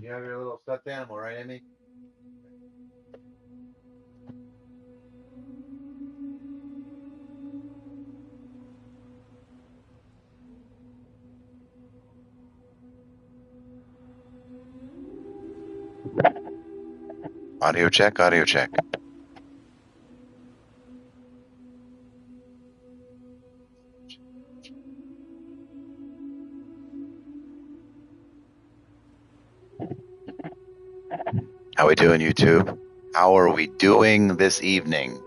You have your little stuffed animal, right, Amy? Audio check, audio check. How we doing, YouTube? How are we doing this evening?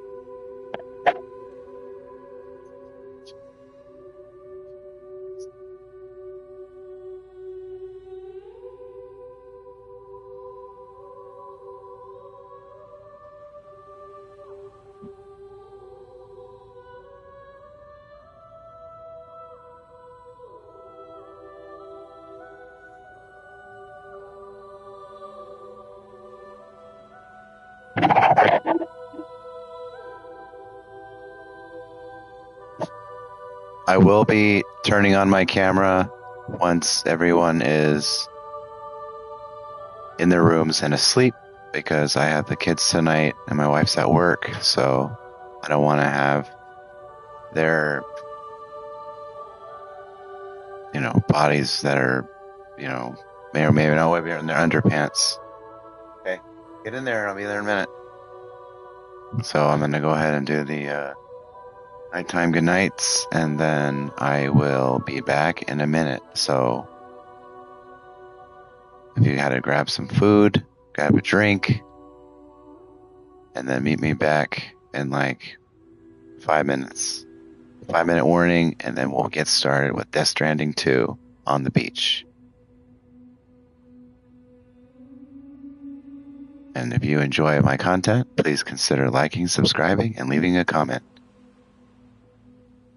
I will be turning on my camera once everyone is in their rooms and asleep because I have the kids tonight and my wife's at work, so I don't want to have their, bodies that are, may or may not be in their underpants. Okay, get in there. I'll be there in a minute. So I'm going to go ahead and do the nighttime good nights, and then I will be back in a minute. So if you had to grab some food, grab a drink, and then meet me back in like 5 minutes. 5-minute warning, and then we'll get started with Death Stranding 2 on the beach. And if you enjoy my content, please consider liking, subscribing, and leaving a comment.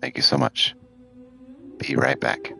Thank you so much. Be right back.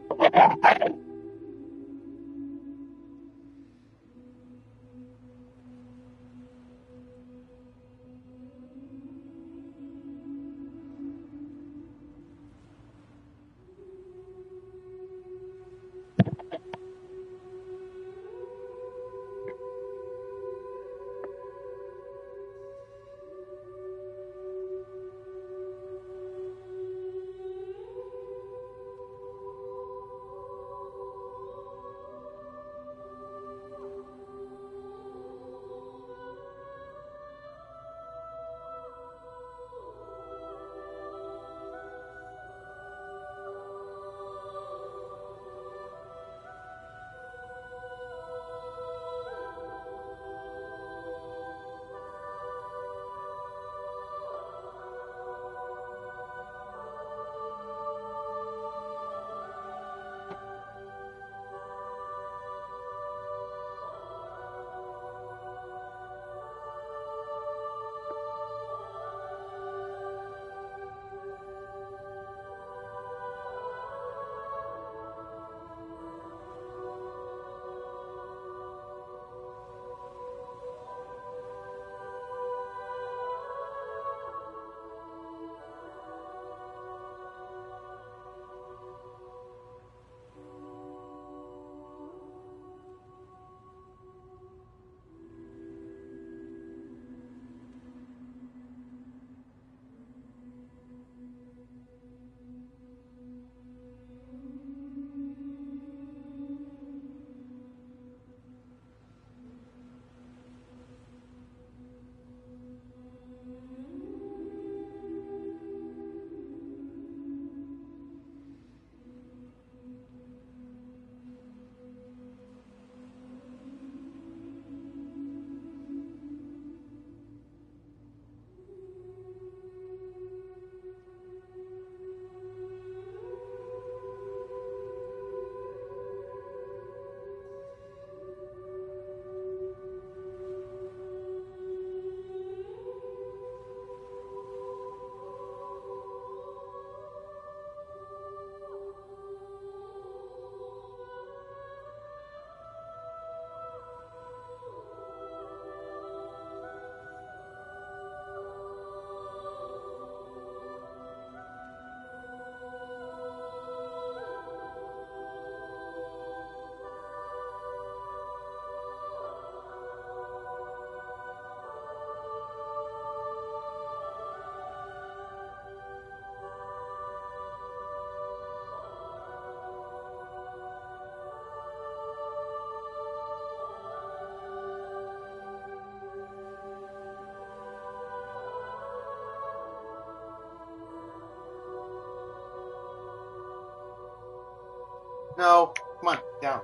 No, come on, down,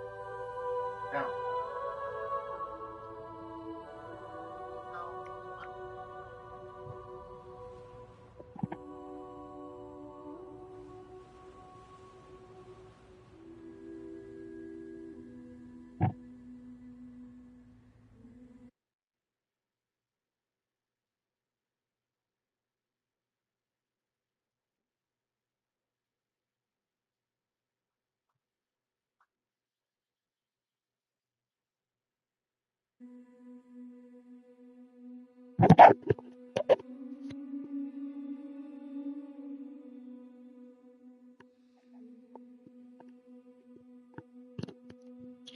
down.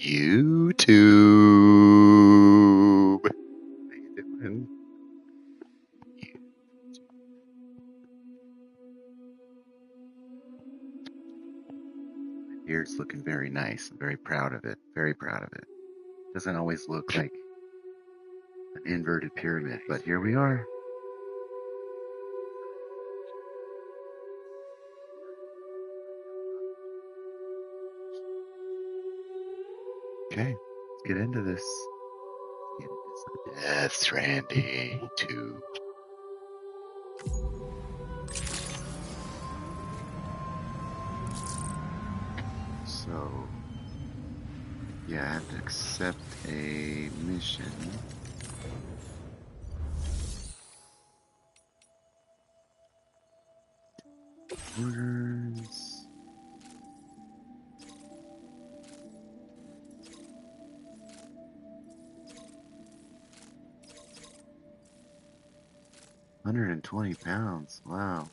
YouTube. How you doing? My beard's looking very nice. I'm very proud of it. Very proud of it. Doesn't always look like an inverted pyramid, but here we are. Okay, let's get into this. Get into some Death Stranding 2. So, yeah, I have to accept a mission. Orders. £120. Wow.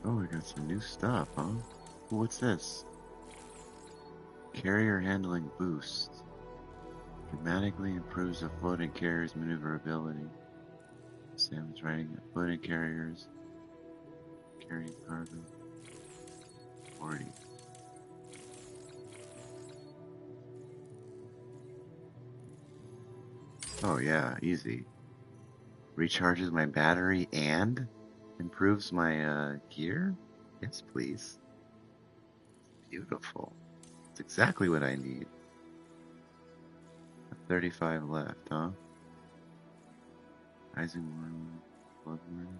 Oh, we got some new stuff, huh? What's this? Carrier handling boost. Dramatically improves the floating carrier's maneuverability. Sam's riding floating carriers. Carrying cargo. 40. Oh yeah, easy. Recharges my battery and improves my gear? Yes, please. Beautiful. It's exactly what I need. 35 left, huh? Rising world, blood world.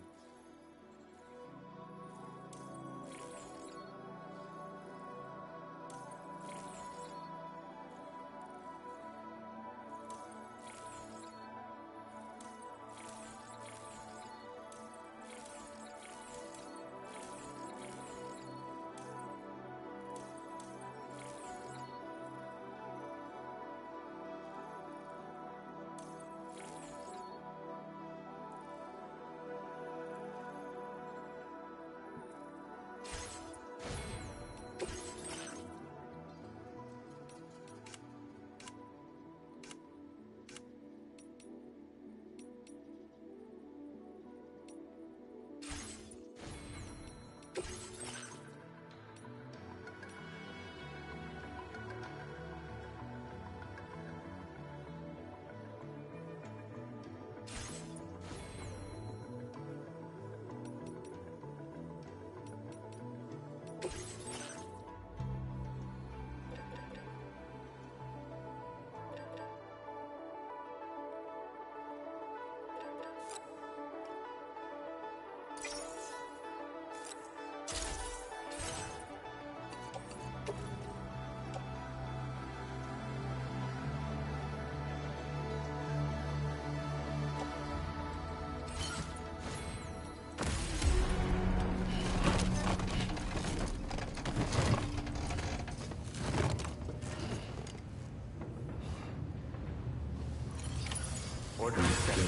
Order accepted.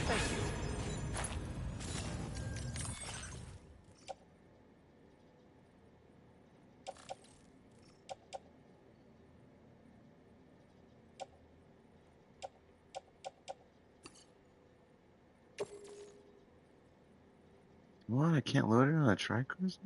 Thank you. What? I can't load it on a tri-cruiser?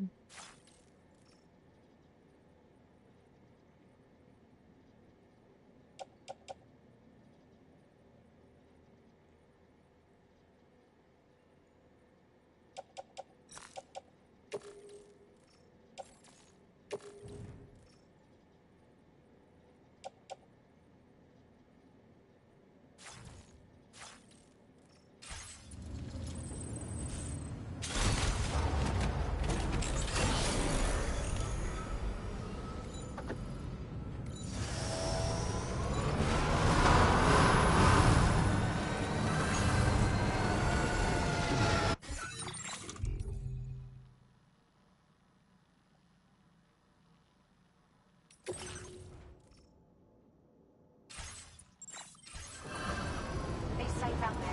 Be safe out there.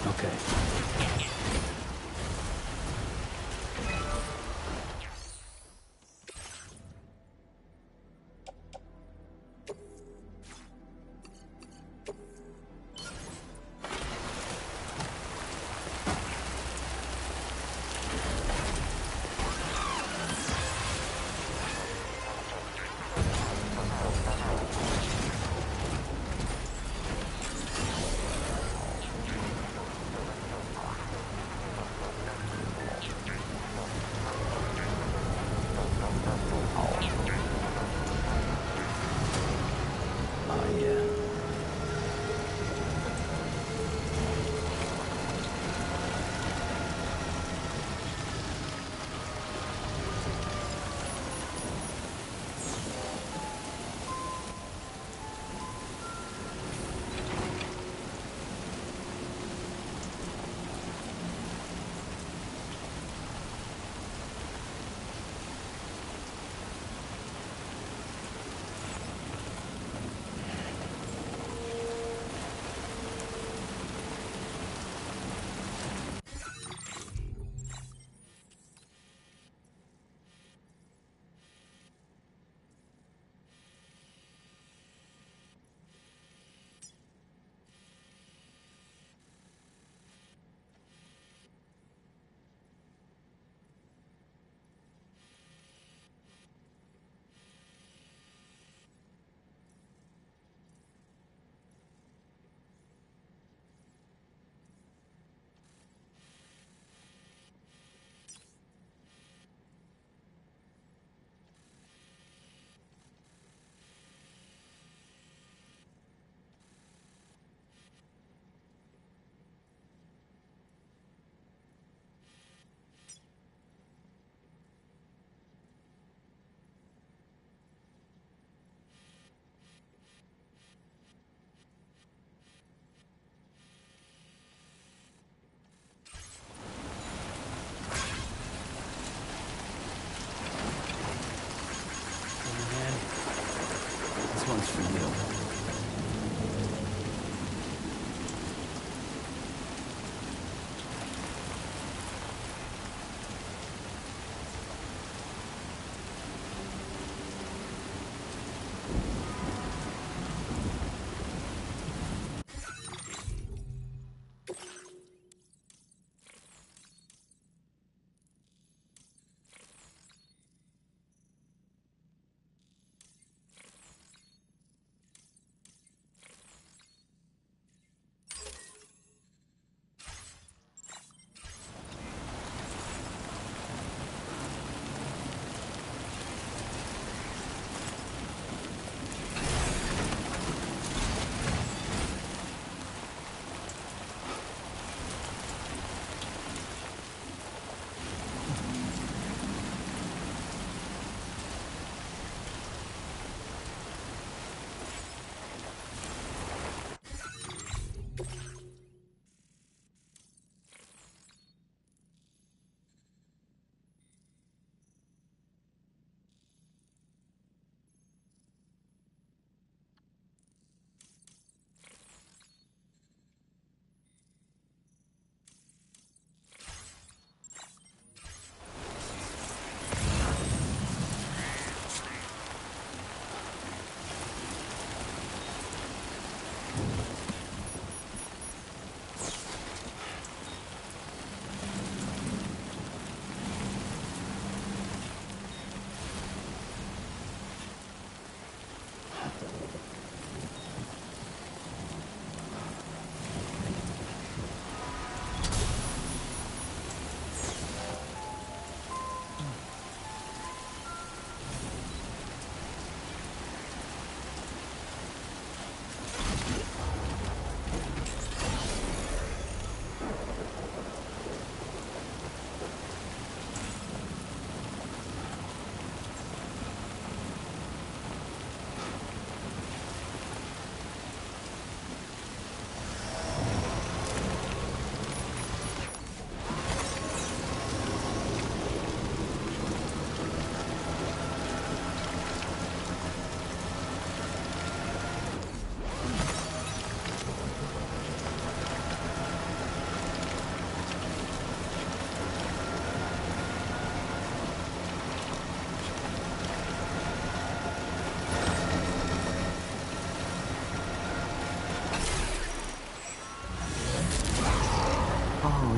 Okay.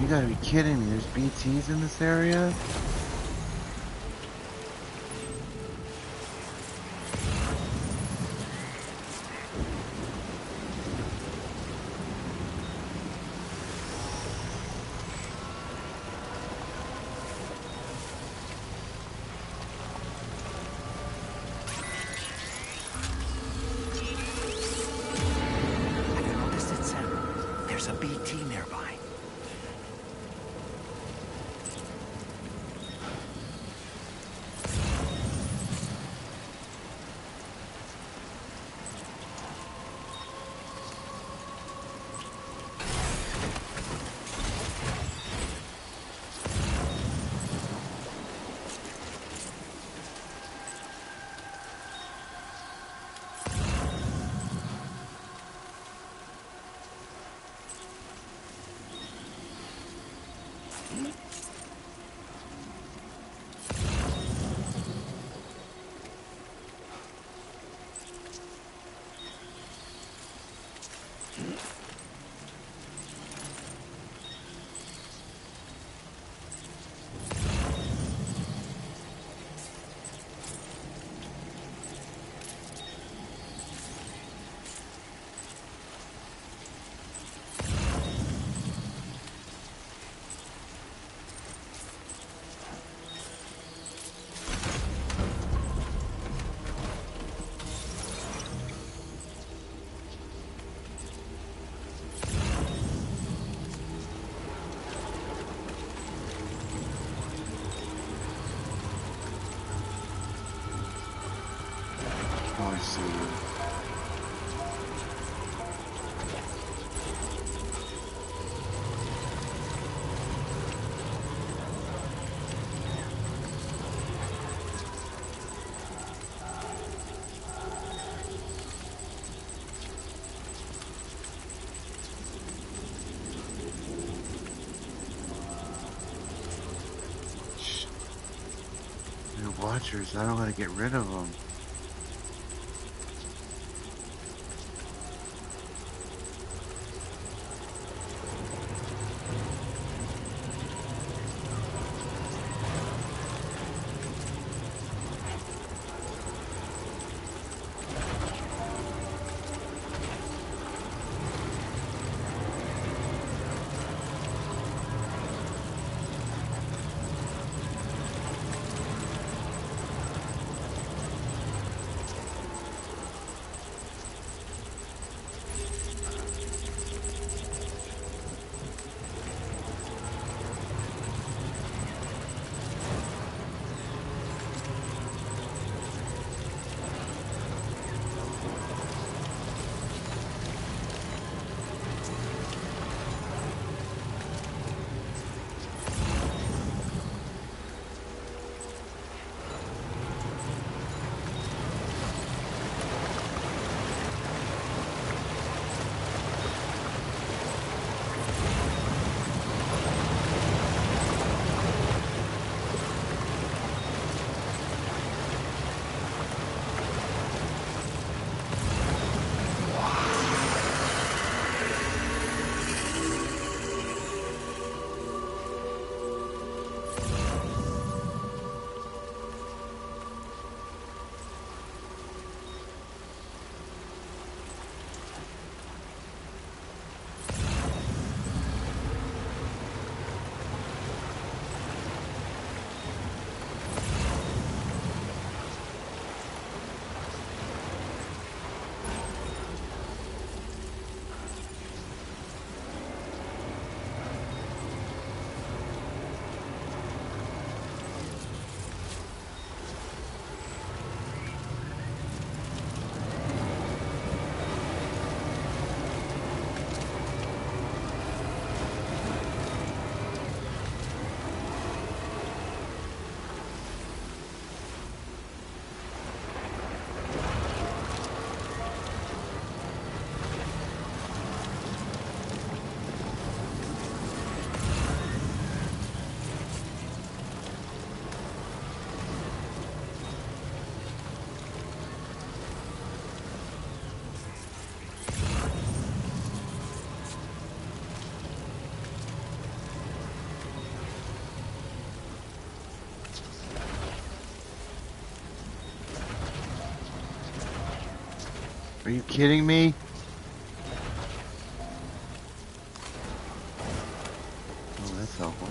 You gotta be kidding me. There's BTs in this area? I noticed it, Sam. There's a BT nearby. Oh, I see you. Shh. They're watchers. I don't gotta get rid of them. Are you kidding me? Oh, that's helpful.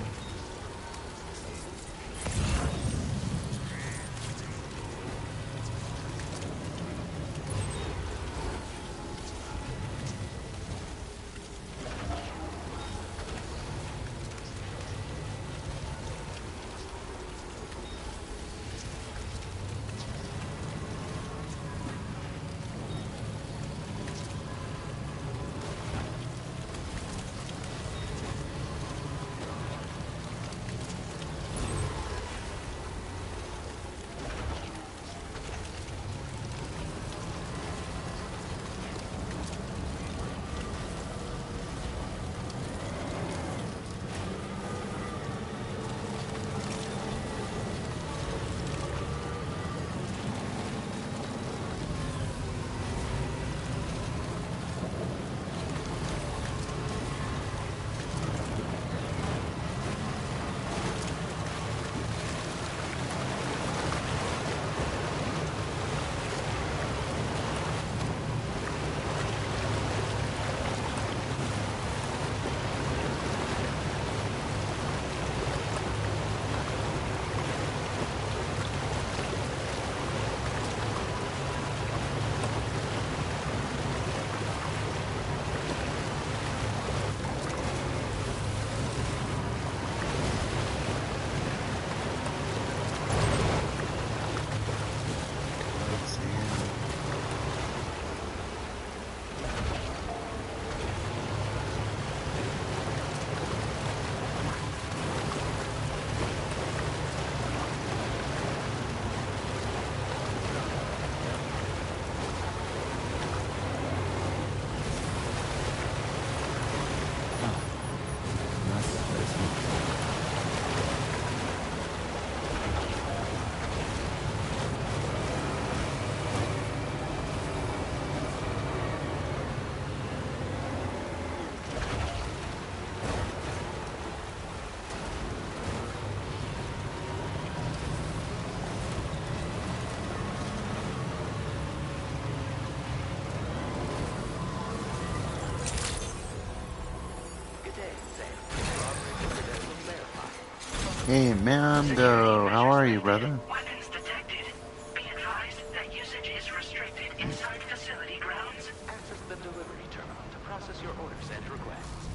Hey, Mando, how are you, brother? Weapons detected. Be advised that usage is restricted inside facility grounds. Access the delivery terminal to process your orders and requests.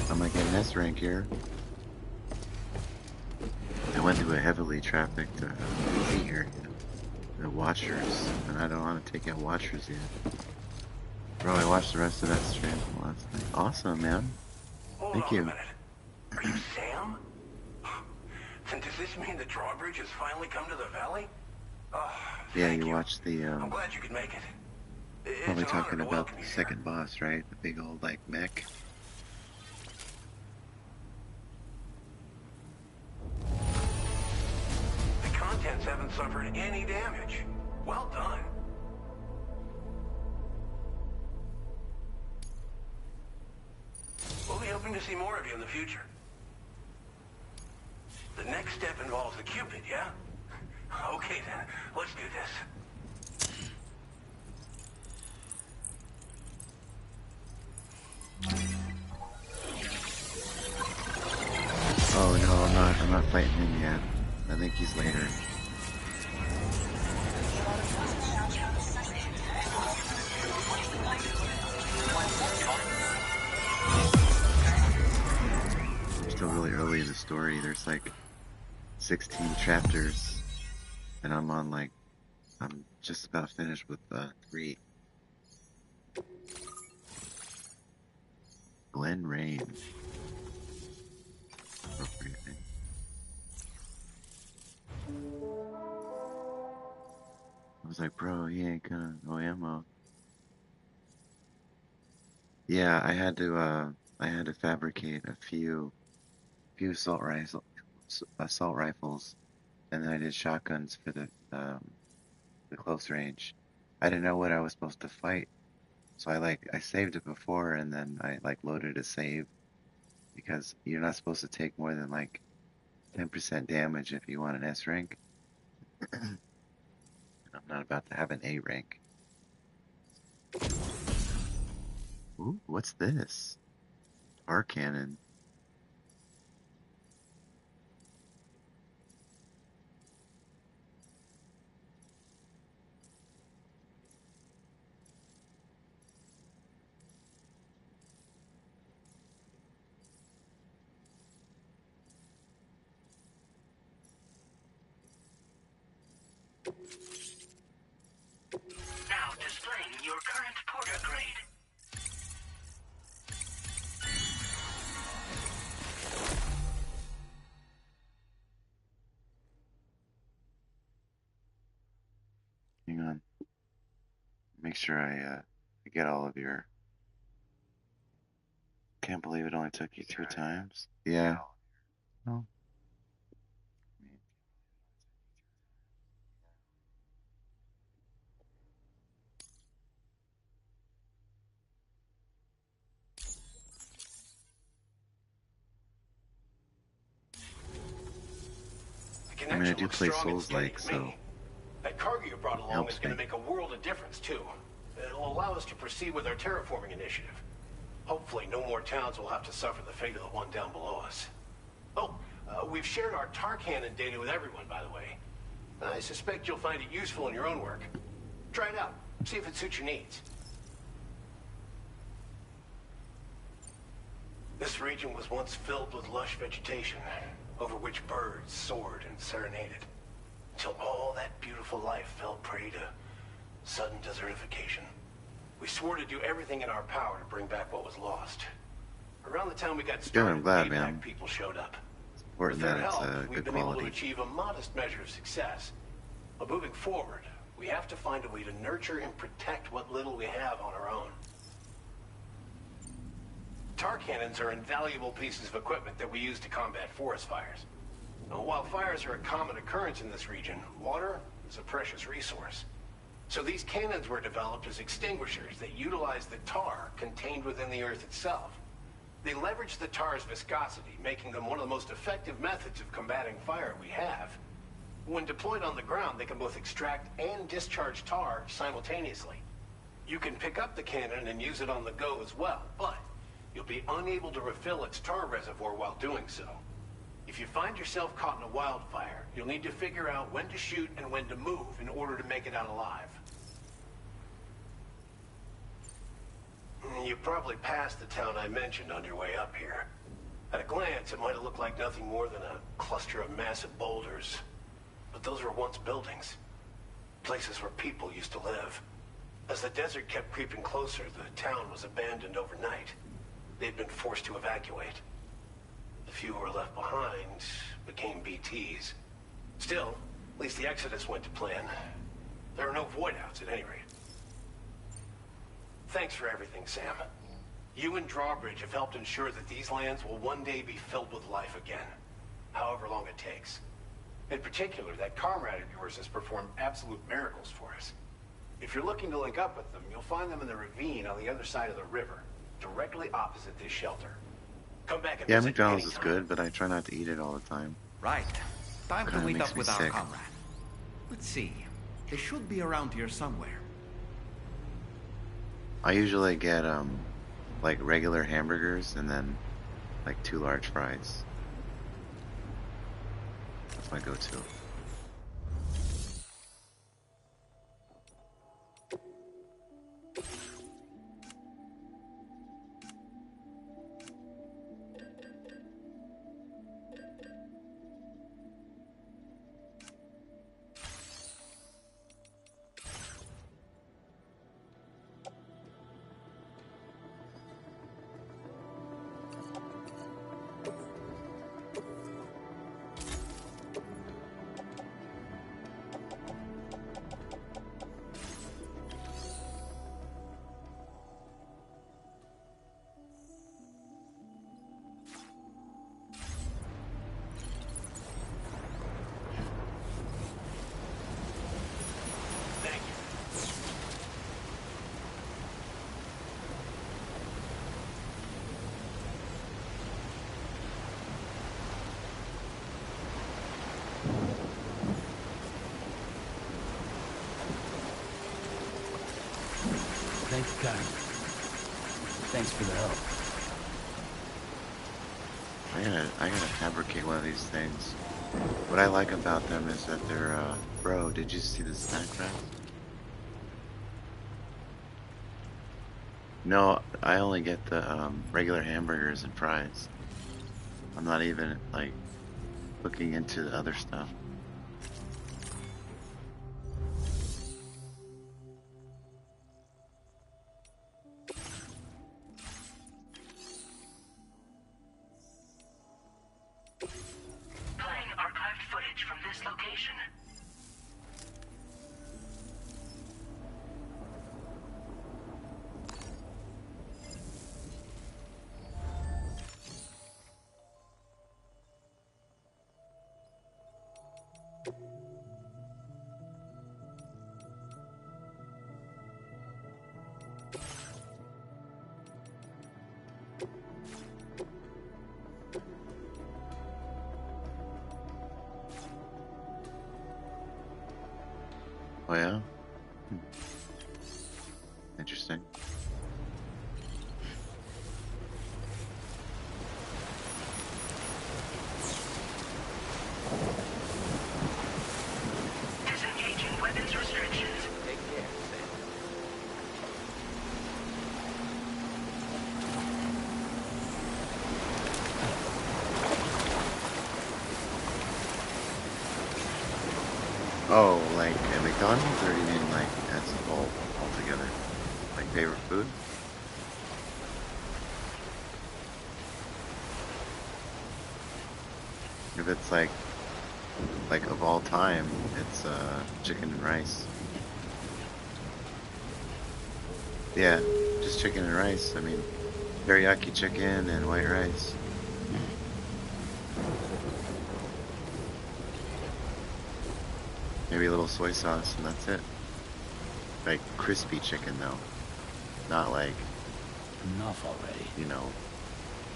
I might get an S rank here. I went through a heavily trafficked movie area. The Watchers, and I don't want to take out Watchers yet. Bro, I watched the rest of that stream last night. Awesome, man. Thank you. Hold on a minute. Are you Sam? And does this mean the drawbridge has finally come to the valley? Yeah, Thank you watched the, I'm glad you could make it. It's probably an honor talking to about welcome the you here. second boss, right? The big old, like, mech. The contents haven't suffered any damage. Well done. We'll be hoping to see more of you in the future. The next step involves the Cupid, yeah? Okay then, let's do this. Oh no, I'm not fighting him yet. I think he's later. I'm still really early in the story. There's like 16 chapters, and I'm just about finished with 3. Glen Rain. Appropriate name. I was like, bro, he ain't gonna no ammo. Yeah, I had to fabricate a few assault rifles, and then I did shotguns for the close range. I didn't know what I was supposed to fight, So I saved it before, and then I loaded a save because you're not supposed to take more than 10% damage if you want an S rank. I'm not about to have an A rank. Ooh, what's this? Tar cannon. Now displaying your current porter grade. Hang on. Make sure I get all of your. Can't believe it only took you 2 times. Yeah. Oh. The I mean, I connection do looks play strong and steady Souls-like, to so me. That cargo you brought it along helps is going me. to make a world of difference, too. It'll allow us to proceed with our terraforming initiative. Hopefully, no more towns will have to suffer the fate of the one down below us. Oh, we've shared our tar cannon data with everyone, by the way. I suspect you'll find it useful in your own work. Try it out. See if it suits your needs. This region was once filled with lush vegetation, over which birds soared and serenaded, until all that beautiful life fell prey to sudden desertification. We swore to do everything in our power to bring back what was lost. Around the time we got started, I'm glad, APAC man. people showed up. Important With their that it's help, we've good been able to quality. achieve a modest measure of success. But moving forward, we have to find a way to nurture and protect what little we have on our own. Tar cannons are invaluable pieces of equipment that we use to combat forest fires. Now, while fires are a common occurrence in this region, water is a precious resource. So these cannons were developed as extinguishers that utilize the tar contained within the earth itself. They leverage the tar's viscosity, making them one of the most effective methods of combating fire we have. When deployed on the ground, they can both extract and discharge tar simultaneously. You can pick up the cannon and use it on the go as well, but you'll be unable to refill its tar reservoir while doing so. If you find yourself caught in a wildfire, you'll need to figure out when to shoot and when to move in order to make it out alive. You probably passed the town I mentioned on your way up here. At a glance, it might have looked like nothing more than a cluster of massive boulders. But those were once buildings. Places where people used to live. As the desert kept creeping closer, the town was abandoned overnight. They'd been forced to evacuate. The few who were left behind became BTs. Still, at least the exodus went to plan. There are no void-outs at any rate. Thanks for everything, Sam. You and Drawbridge have helped ensure that these lands will one day be filled with life again, however long it takes. In particular, that comrade of yours has performed absolute miracles for us. If you're looking to link up with them, you'll find them in the ravine on the other side of the river, directly opposite this shelter. Come back and Yeah, visit McDonald's is anytime. good, but I try not to eat it all the time. Right. Time to Kinda meet makes up me with our sick. comrade. Let's see. They should be around here somewhere. I usually get regular hamburgers and then 2 large fries. That's my go-to. Take care. Thanks for the help. I gotta fabricate one of these things. What I like about them is that they're, bro, did you see the snack wrap? No, I only get the, regular hamburgers and fries. I'm not even, like, looking into the other stuff. Playing archived footage from this location. Oh yeah? Interesting. Disengaging weapons restrictions. Take care, Sam. Oh, like at McDonald's, or do you mean like as a whole, altogether? Like favorite food? If it's like of all time, it's chicken and rice. Yeah, just chicken and rice. I mean, teriyaki chicken and white rice. Maybe a little soy sauce, and that's it. Like crispy chicken though, not like, Enough already. you know,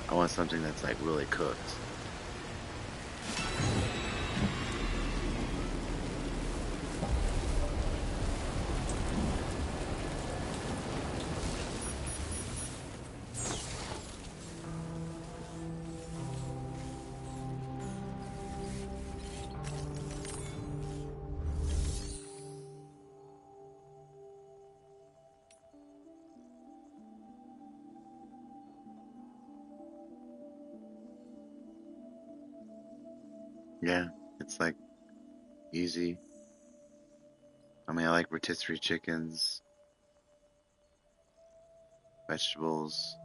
I want something that's like really cooked. Yeah, it's like easy. I mean, I like rotisserie chickens, vegetables.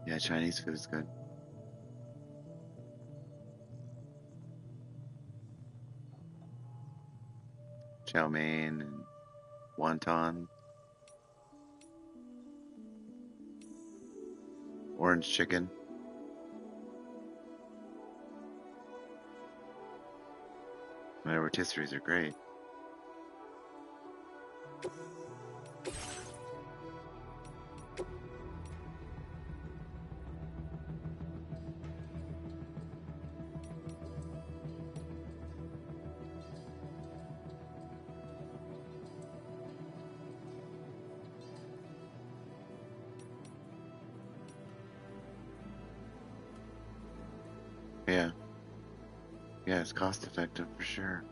Yeah, Chinese food is good. Chow mein and wonton, orange chicken. My rotisseries are great. Yeah, yeah, it's cost effective for sure.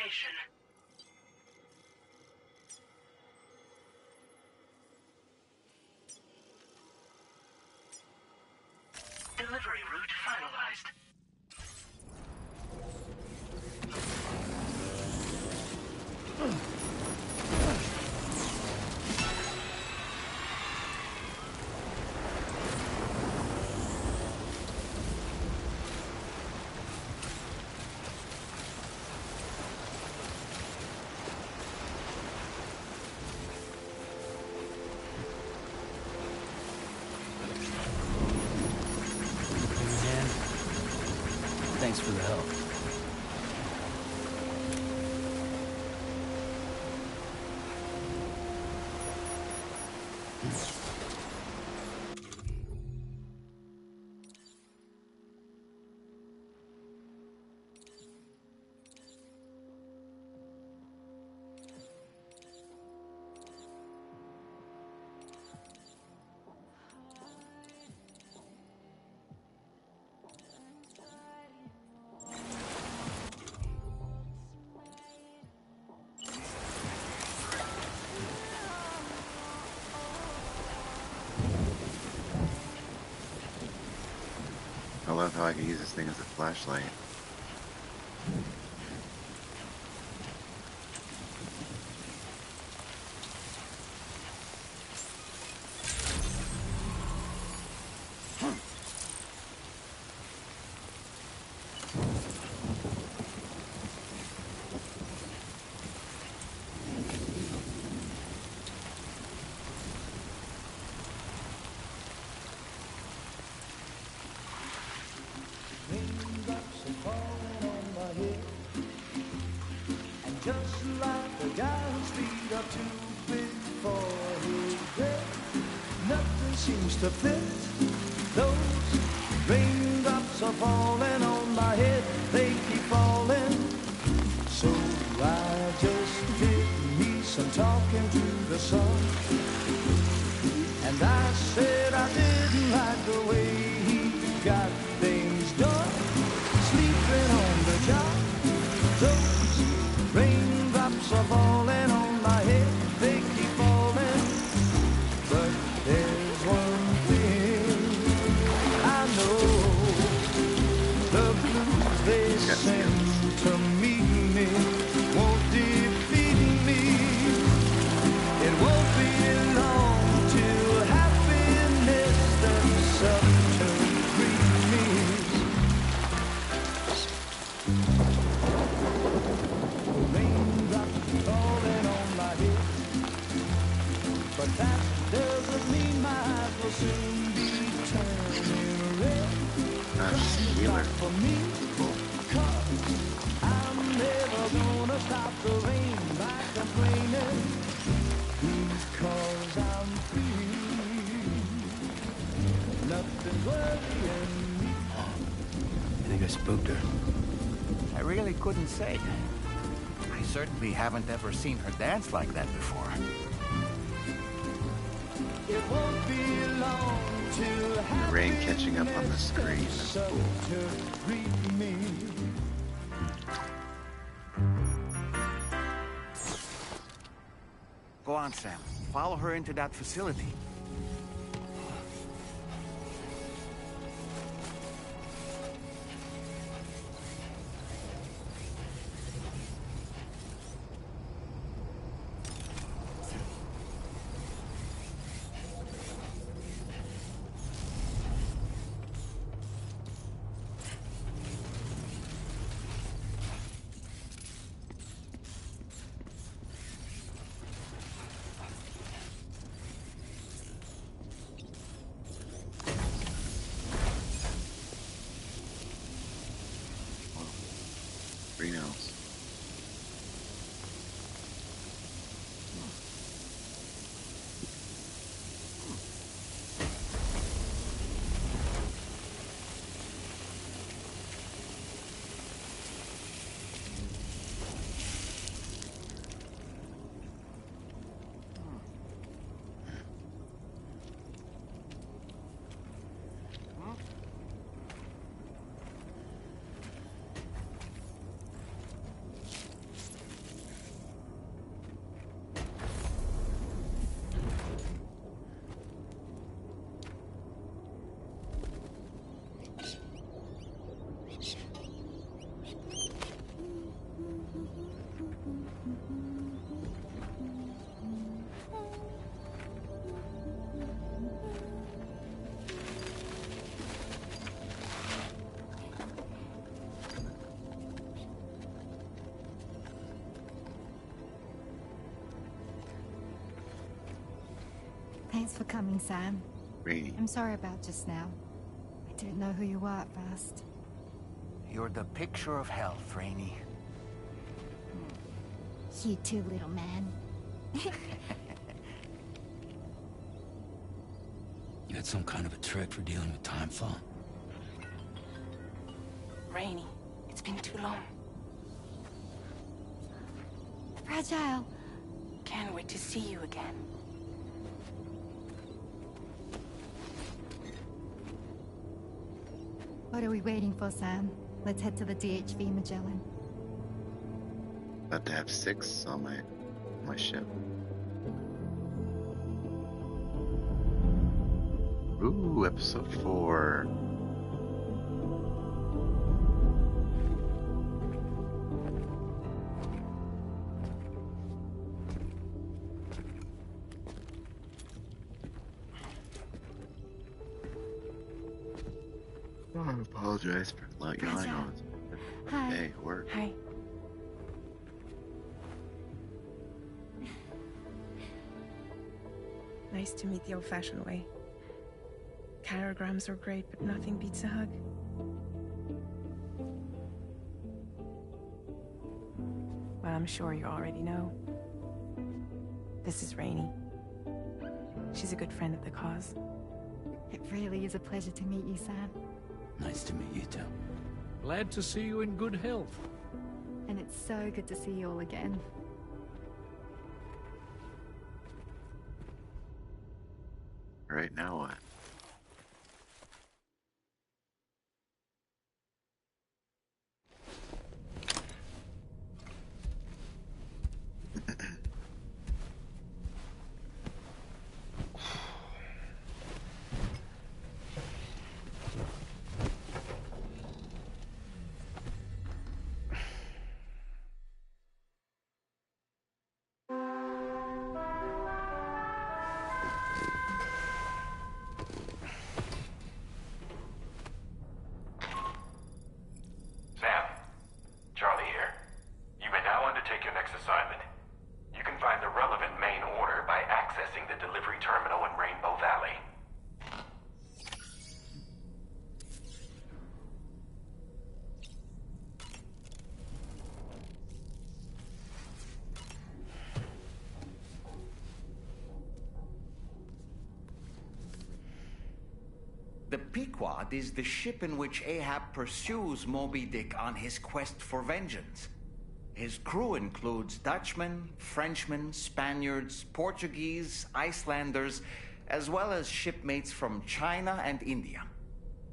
location. Delivery route finalized. Again. Thanks for the help. I love how I can use this thing as a flashlight. Raindrops are falling on my head, and just like the guy whose feet are too big for his bed, nothing seems to fit. Those raindrops are falling on my head, they keep falling. So I just did me some talking to the sun, and I said I didn't like the way he got things done. Sleeping on the job, those raindrops are falling on my head, they keep falling. But there's one thing I know, the blues they send to meet me won't defeat me. It won't be long till happiness steps up to greet me. Raindrops falling on my head, but that doesn't mean my eyes will soon be turning red. She's a healer. For me, 'cause I'm never gonna stop the rain by complaining, because I'm free. Nothing's worrying me. I think I spooked her. I really couldn't say. I certainly haven't ever seen her dance like that before. It won't be long till The rain catching up on the screen. happiness up to greet me. Go on, Sam. Follow her into that facility. Greenhouse. Thanks for coming, Sam. Rainy. I'm sorry about just now. I didn't know who you were at first. You're the picture of health, Rainey. You too, little man. You had some kind of a trick for dealing with timefall? Rainey, it's been too long. Fragile. Can't wait to see you again. What are we waiting for, Sam? Let's head to the DHV Magellan. About to have 6 on my ship. Ooh, episode 4. Oh, I apologize for not yawning on. Hi. Hey, work. Hi. Nice to meet the old-fashioned way. Carograms are great, but nothing beats a hug. Well, I'm sure you already know. This is Rainey. She's a good friend of the cause. It really is a pleasure to meet you, Sam. Nice to meet you too. Glad to see you in good health. And it's so good to see you all again. Right now what? Sam, Charlie here. You may now undertake your next assignment. You can find the relevant main order by accessing the delivery terminal in Rainbow Valley. The Pequod is the ship in which Ahab pursues Moby Dick on his quest for vengeance. His crew includes Dutchmen, Frenchmen, Spaniards, Portuguese, Icelanders, as well as shipmates from China and India.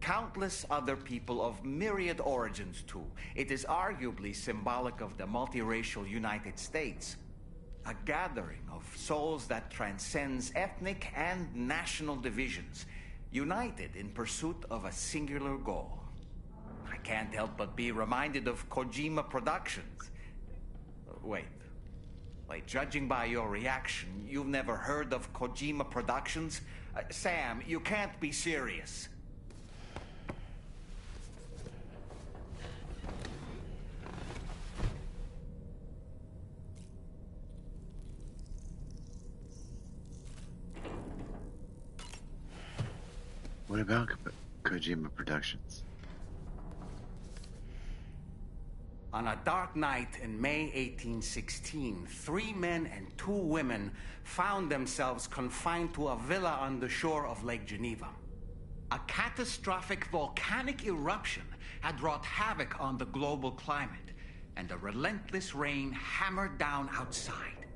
Countless other people of myriad origins, too. It is arguably symbolic of the multiracial United States. A gathering of souls that transcends ethnic and national divisions, united in pursuit of a singular goal. I can't help but be reminded of Kojima Productions. Wait, judging by your reaction, you've never heard of Kojima Productions? Sam, you can't be serious. What about Kojima Productions? On a dark night in May 1816, 3 men and 2 women found themselves confined to a villa on the shore of Lake Geneva. A catastrophic volcanic eruption had wrought havoc on the global climate, and a relentless rain hammered down outside.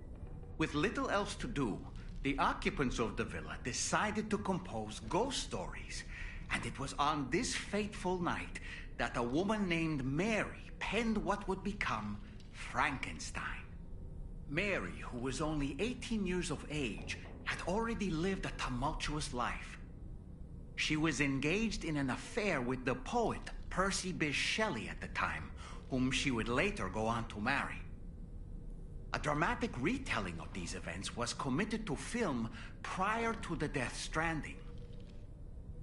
With little else to do, the occupants of the villa decided to compose ghost stories, and it was on this fateful night that a woman named Mary penned what would become Frankenstein. Mary, who was only 18 years of age, had already lived a tumultuous life. She was engaged in an affair with the poet Percy Bysshe Shelley at the time, whom she would later go on to marry. A dramatic retelling of these events was committed to film prior to the Death Stranding.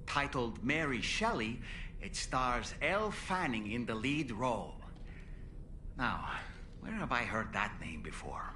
Titled Mary Shelley, it stars Elle Fanning in the lead role. Now, where have I heard that name before?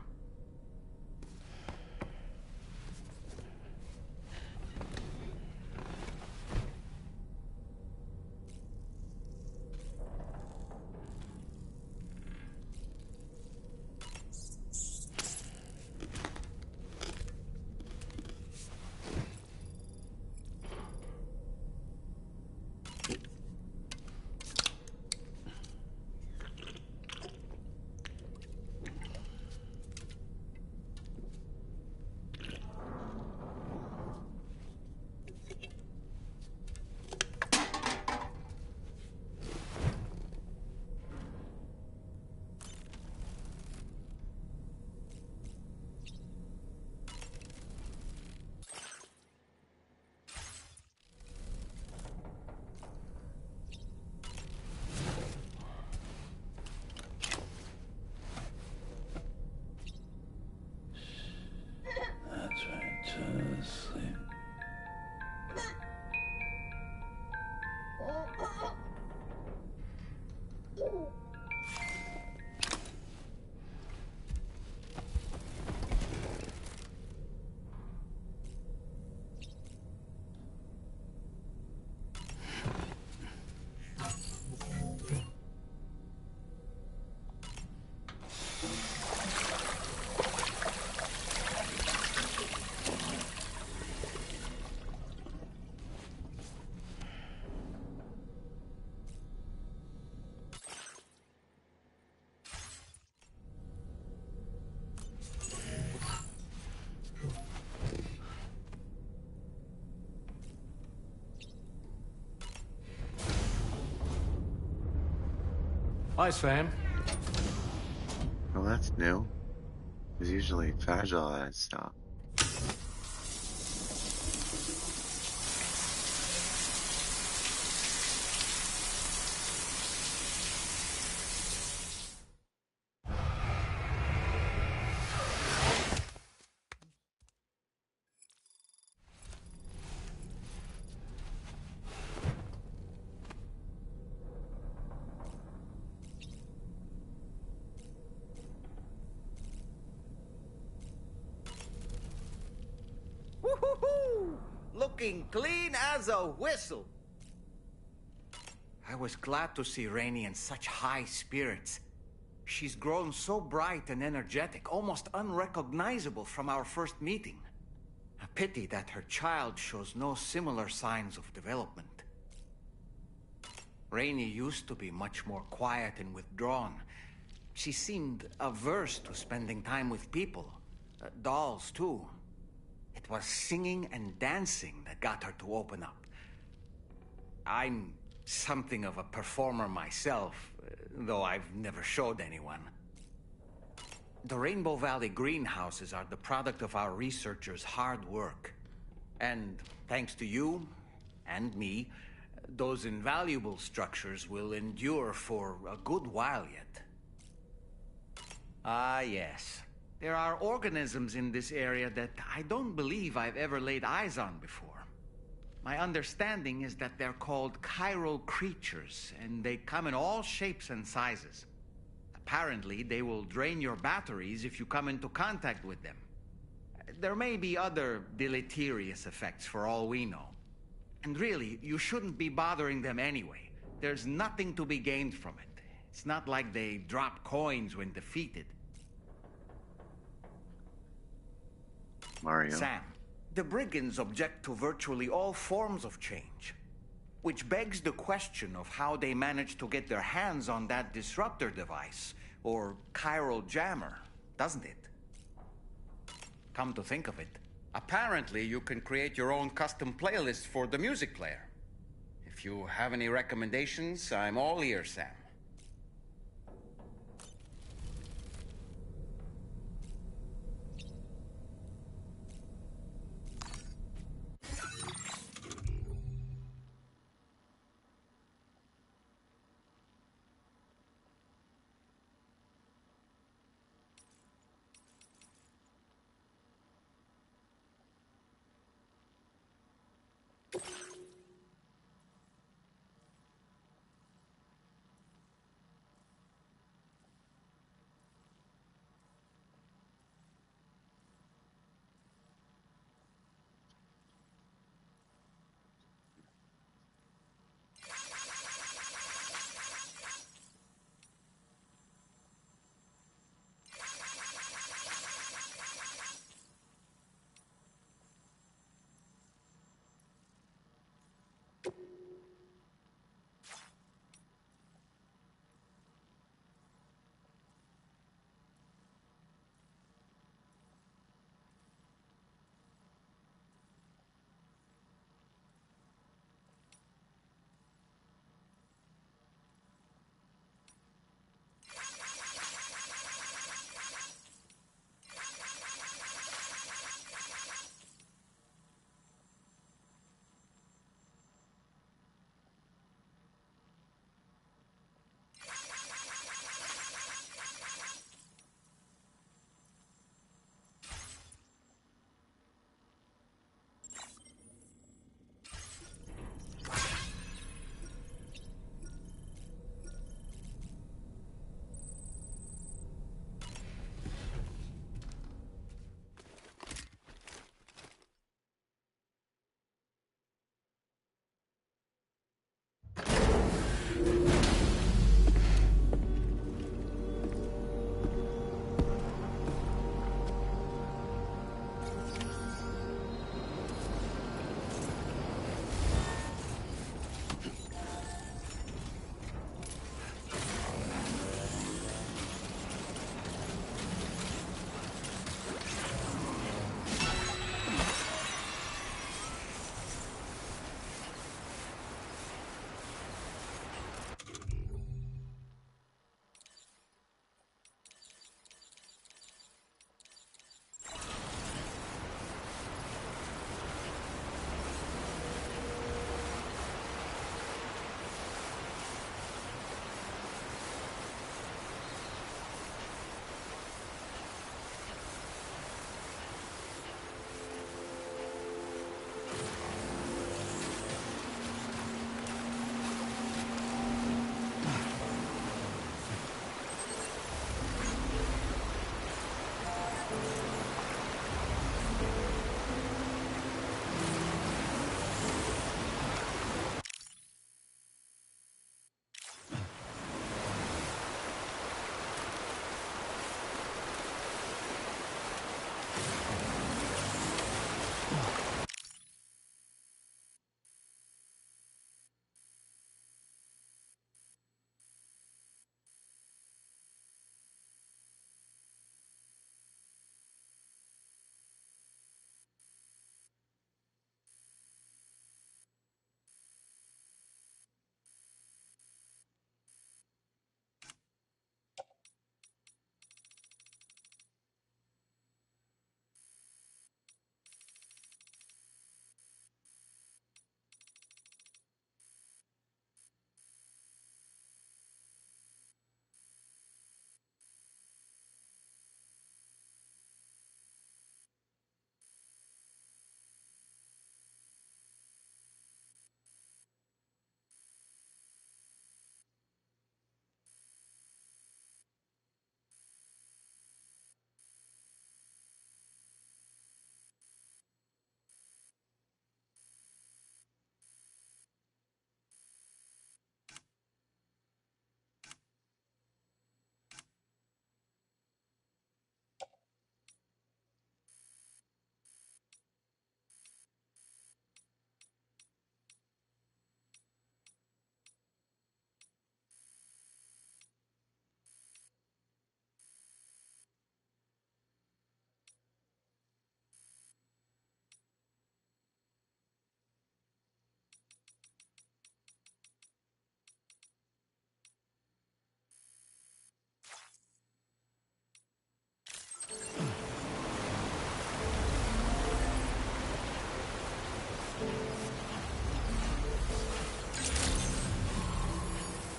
Hi, Sam. Well, that's new. It's usually fragile and stuff. Woo-hoo-hoo! Looking clean as a whistle. I was glad to see Rainey in such high spirits. She's grown so bright and energetic, almost unrecognizable from our first meeting. A pity that her child shows no similar signs of development. Rainey used to be much more quiet and withdrawn. She seemed averse to spending time with people. Dolls, too. It was singing and dancing that got her to open up. I'm something of a performer myself, though I've never showed anyone. The Rainbow Valley greenhouses are the product of our researchers' hard work. And thanks to you and me, those invaluable structures will endure for a good while yet. Ah, yes. There are organisms in this area that I don't believe I've ever laid eyes on before. My understanding is that they're called chiral creatures, and they come in all shapes and sizes. Apparently, they will drain your batteries if you come into contact with them. There may be other deleterious effects for all we know. And really, you shouldn't be bothering them anyway. There's nothing to be gained from it. It's not like they drop coins when defeated. Mario. Sam, the brigands object to virtually all forms of change. Which begs the question of how they managed to get their hands on that disruptor device, or chiral jammer, doesn't it? Come to think of it, apparently you can create your own custom playlist for the music player. If you have any recommendations, I'm all ears, Sam.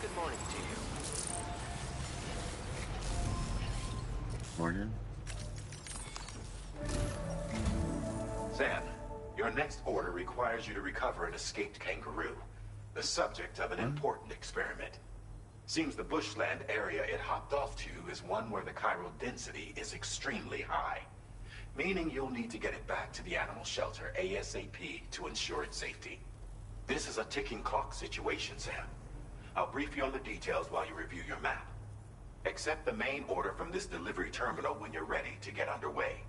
Good morning to you. Morning. Sam, your next order requires you to recover an escaped kangaroo, the subject of an important experiment. Seems the bushland area it hopped off to is one where the chiral density is extremely high, meaning you'll need to get it back to the animal shelter ASAP to ensure its safety. This is a ticking clock situation, Sam. I'll brief you on the details while you review your map. Accept the main order from this delivery terminal when you're ready to get underway.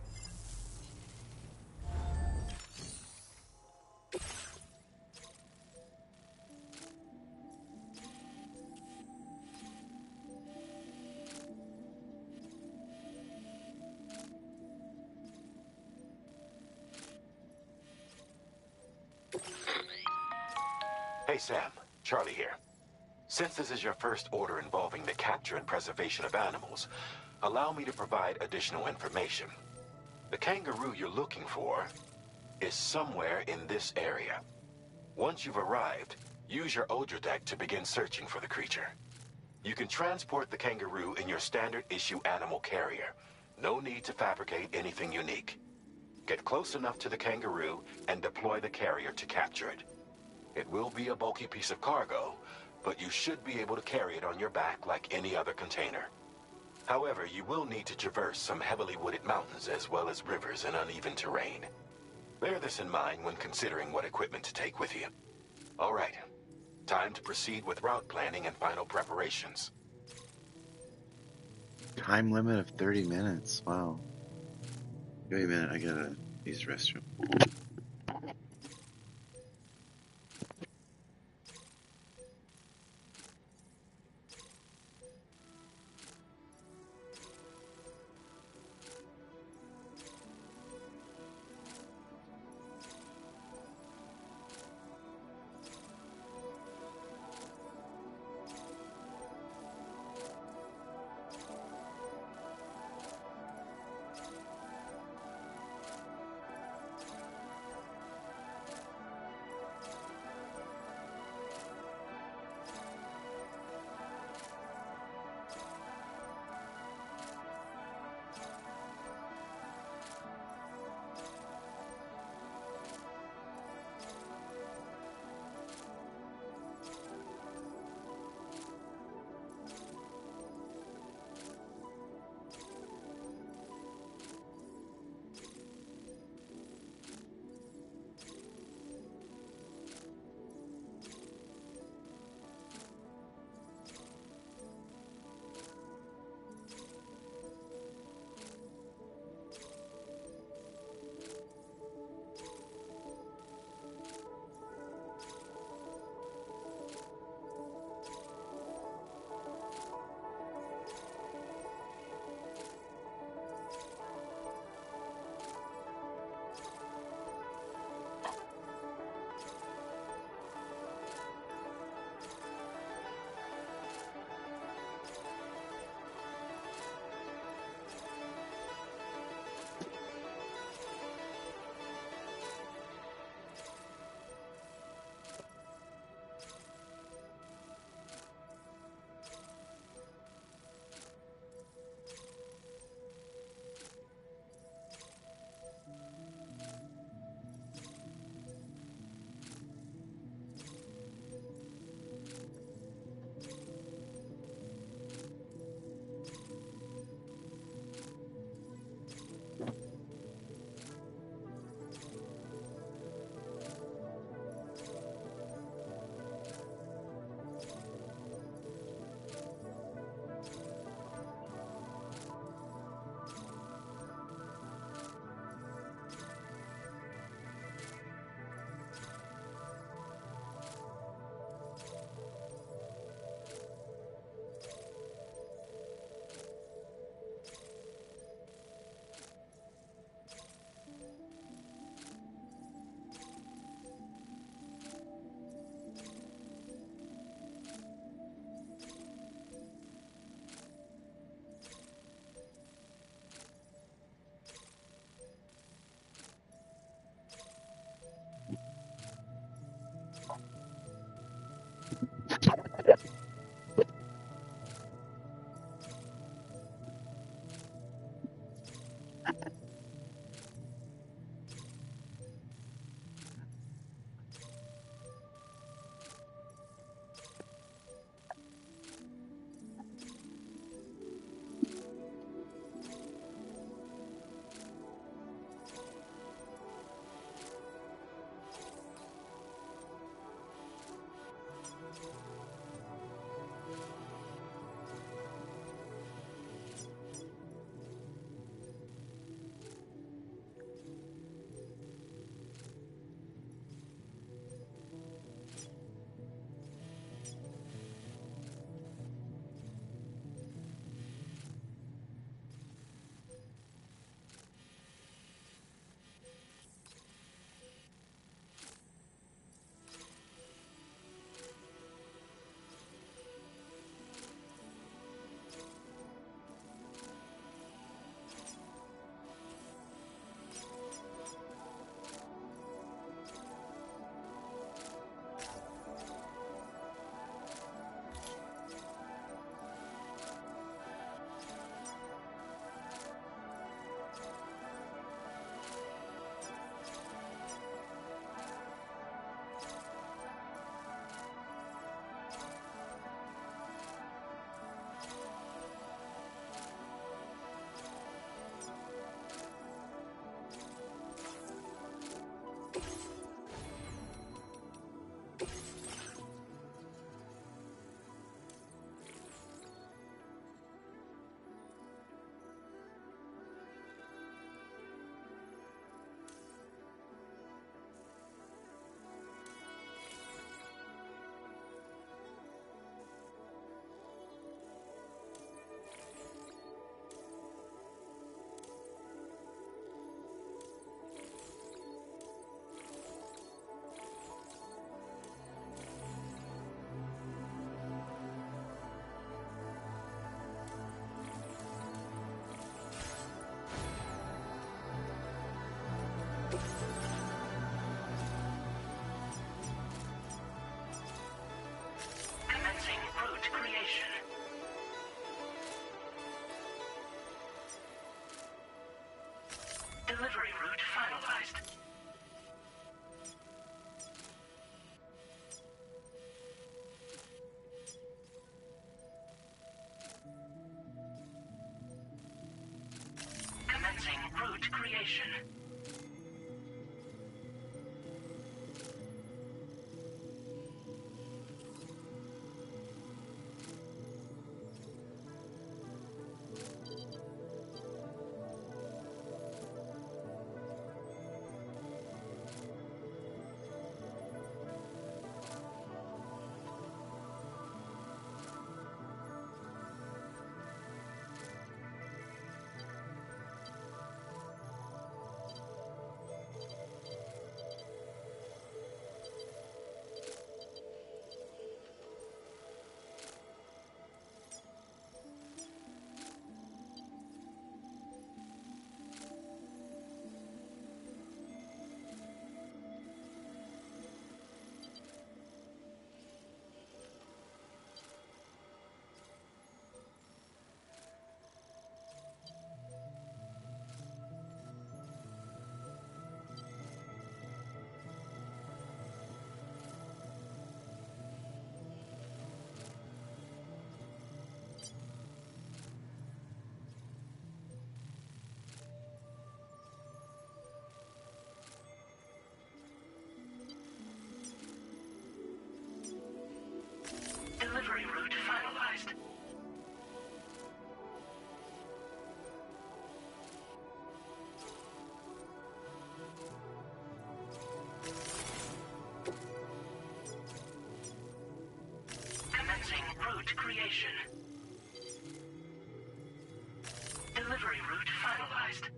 Hey Sam, Charlie here. Since this is your first order involving the capture and preservation of animals, allow me to provide additional information. The kangaroo you're looking for is somewhere in this area. Once you've arrived, use your Odra deck to begin searching for the creature. You can transport the kangaroo in your standard issue animal carrier. No need to fabricate anything unique. Get close enough to the kangaroo and deploy the carrier to capture it. It will be a bulky piece of cargo, but you should be able to carry it on your back like any other container. However, you will need to traverse some heavily wooded mountains as well as rivers and uneven terrain. Bear this in mind when considering what equipment to take with you. All right, time to proceed with route planning and final preparations. Time limit of 30 minutes. Wow. Wait a minute, I gotta use the restroom. Delivery route finalized. Commencing route creation. Delivery route finalized. Commencing route creation. Delivery route finalized.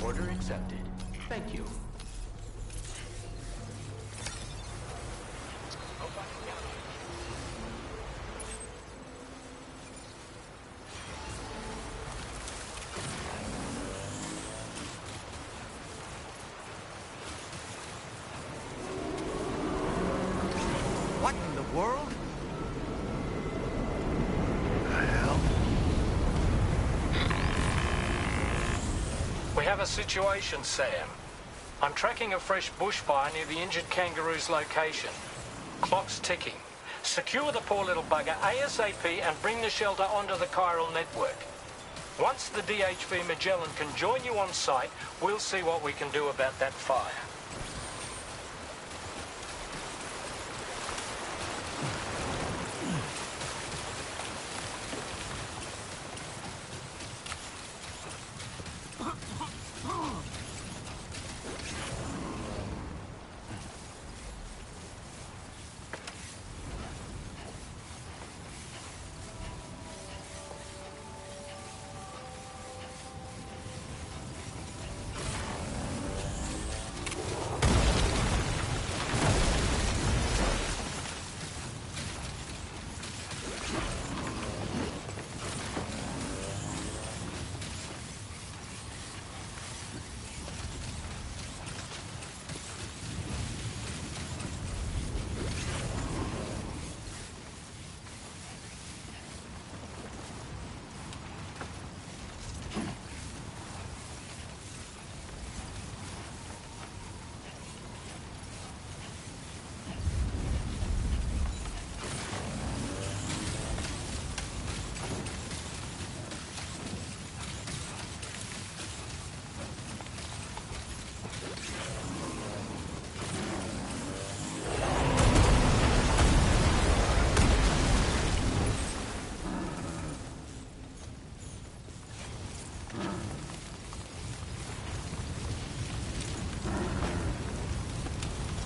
Order accepted. Thank you. What in the world? We have a situation, Sam. I'm tracking a fresh bushfire near the injured kangaroo's location. Clock's ticking. Secure the poor little bugger ASAP and bring the shelter onto the chiral network. Once the DHV Magellan can join you on site, we'll see what we can do about that fire.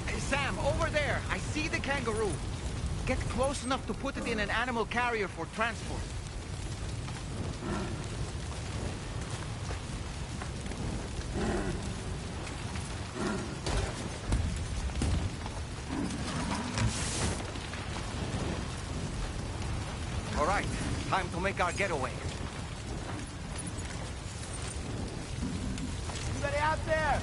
Hey, Sam, over there. I see the kangaroo. Get close enough to put it in an animal carrier for transport. All right, time to make our getaway. Anybody out there?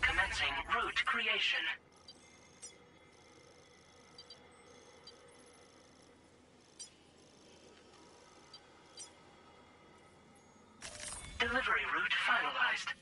Commencing route creation. Delivery route finalized.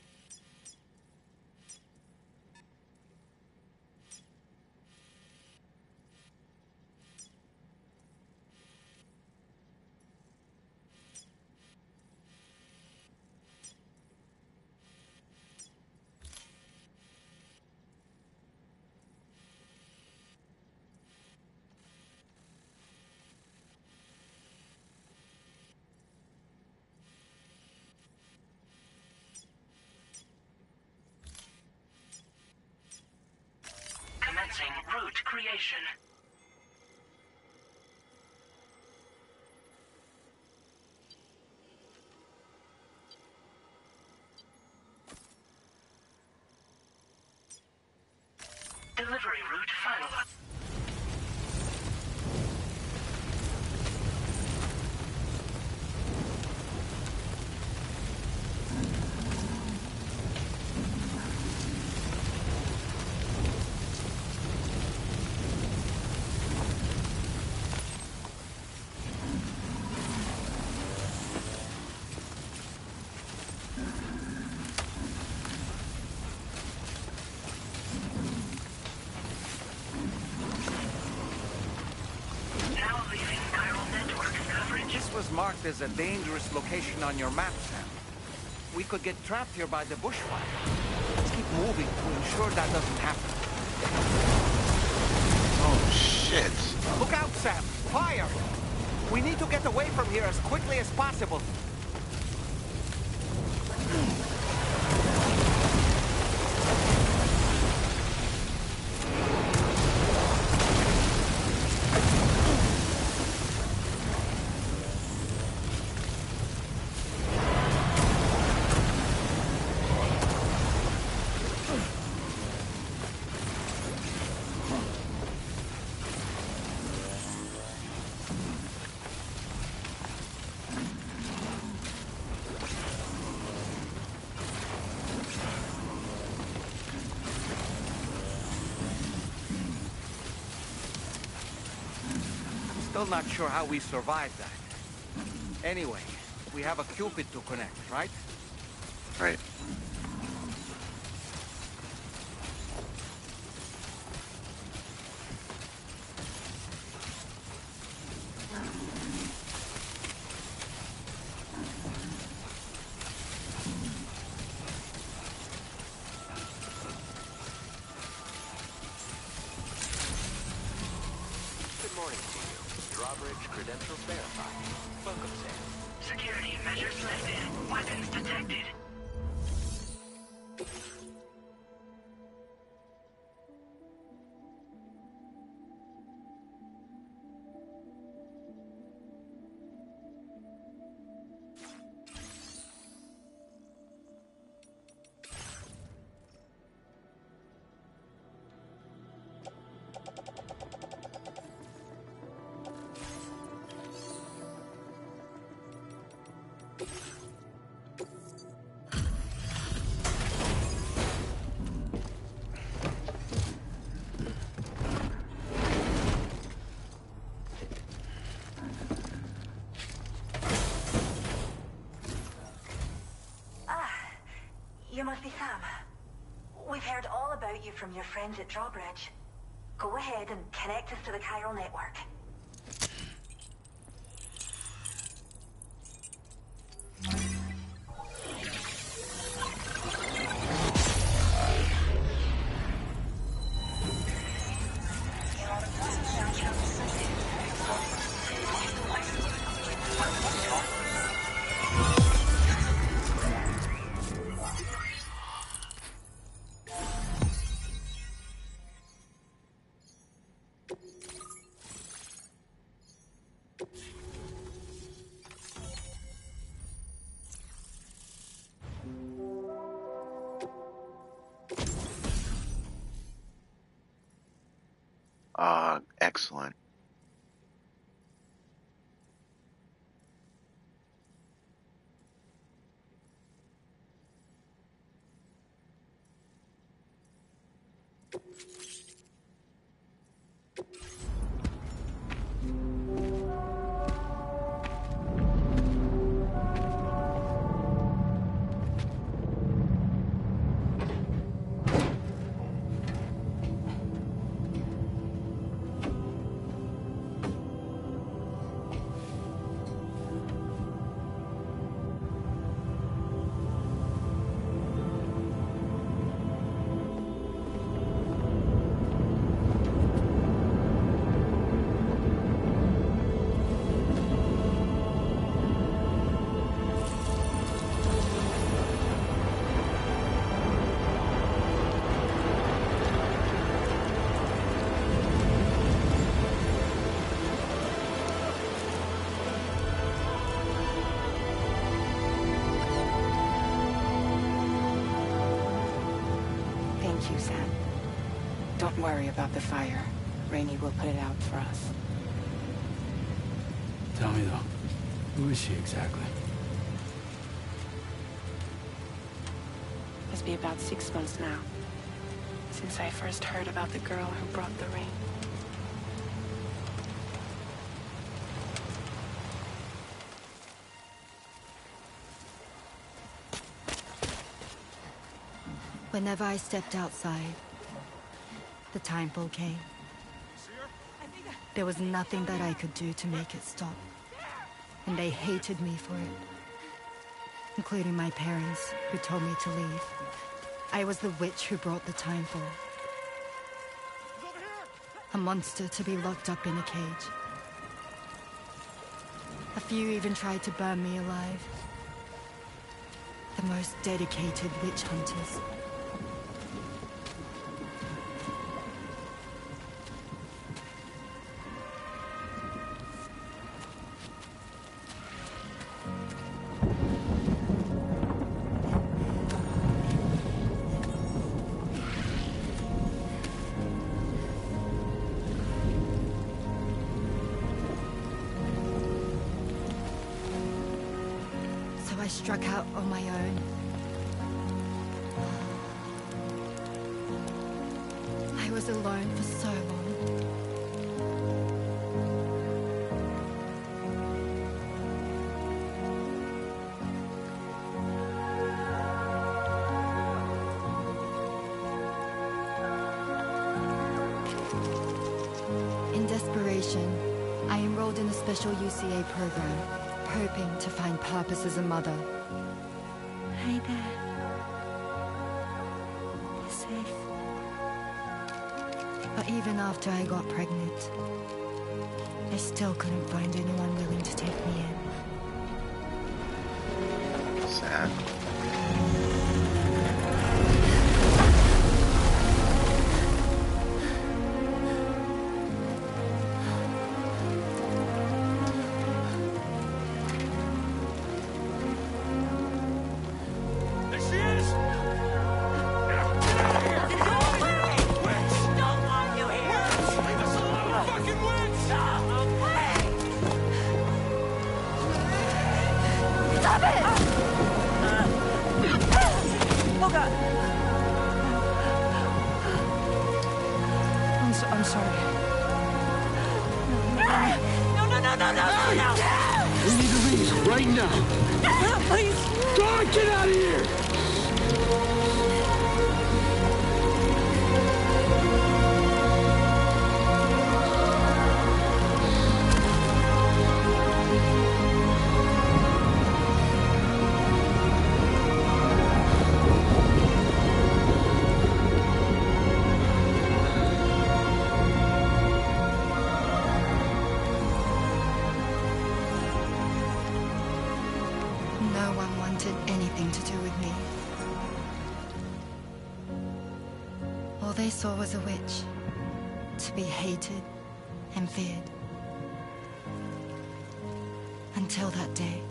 Commencing route creation. Delivery route finalized. Now leaving chiral network coverage. This was marked as a dangerous location on your map, Sam. We could get trapped here by the bushfire. Let's keep moving to ensure that doesn't happen. Oh, shit. Look out, Sam! Fire! We need to get away from here as quickly as possible. Still not sure how we survived that. Anyway, we have a Cupid to connect, right? Right. Good morning to you. Drawbridge credentials verified. Welcome, Sam. Security measures lifted. Weapons detected. You must be Sam. We've heard all about you from your friends at Drawbridge. Go ahead and connect us to the chiral network. excellent. Thank you, Sam. Don't worry about the fire. Rainey will put it out for us. Tell me, though, who is she exactly? Must be about 6 months now, since I first heard about the girl who brought the rain. Whenever I stepped outside, the timefall came. There was nothing that I could do to make it stop. And they hated me for it. Including my parents, who told me to leave. I was the witch who brought the timefall. A monster to be locked up in a cage. A few even tried to burn me alive. The most dedicated witch hunters. I struck out on my own. I was alone for so long. In desperation, I enrolled in a special UCA program, hoping to find purpose as a mother. Hi there. You're safe. But even after I got pregnant, I still couldn't find anyone willing to take me in. Sad. I'm sorry. No. We need to leave right now. Please. God, get out of here! No one wanted anything to do with me. All they saw was a witch, to be hated and feared. Until that day.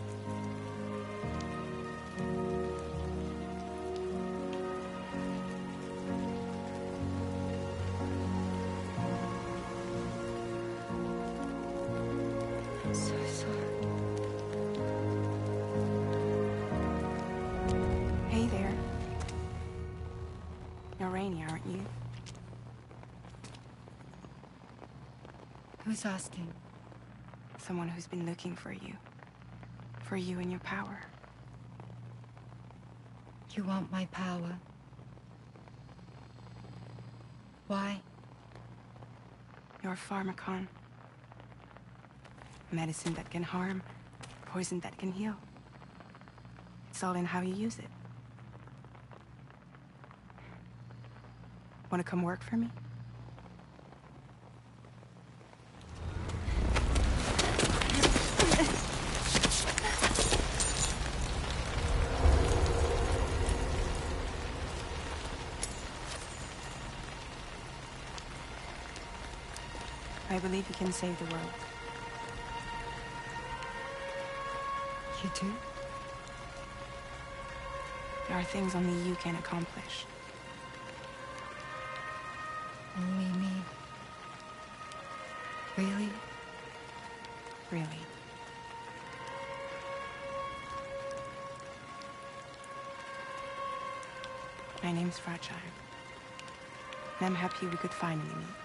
Who's asking? Someone who's been looking for you. For you and your power. You want my power? Why? You're a pharmacon. Medicine that can harm, poison that can heal. It's all in how you use it. Want to come work for me? I believe you can save the world. You do? There are things only you can accomplish. Only me. Really? Really. My name's Fragile. And I'm happy we could finally meet.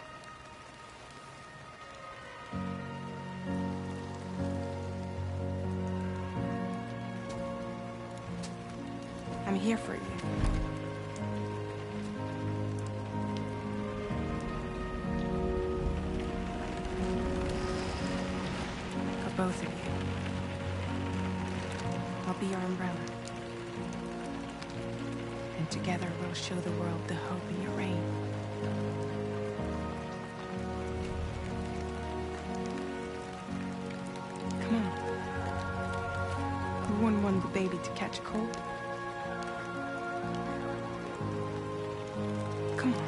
I'm here for you. For both of you. I'll be your umbrella. And together we'll show the world the hope in your reign. Come on. Who wouldn't want the baby to catch a cold? Come on.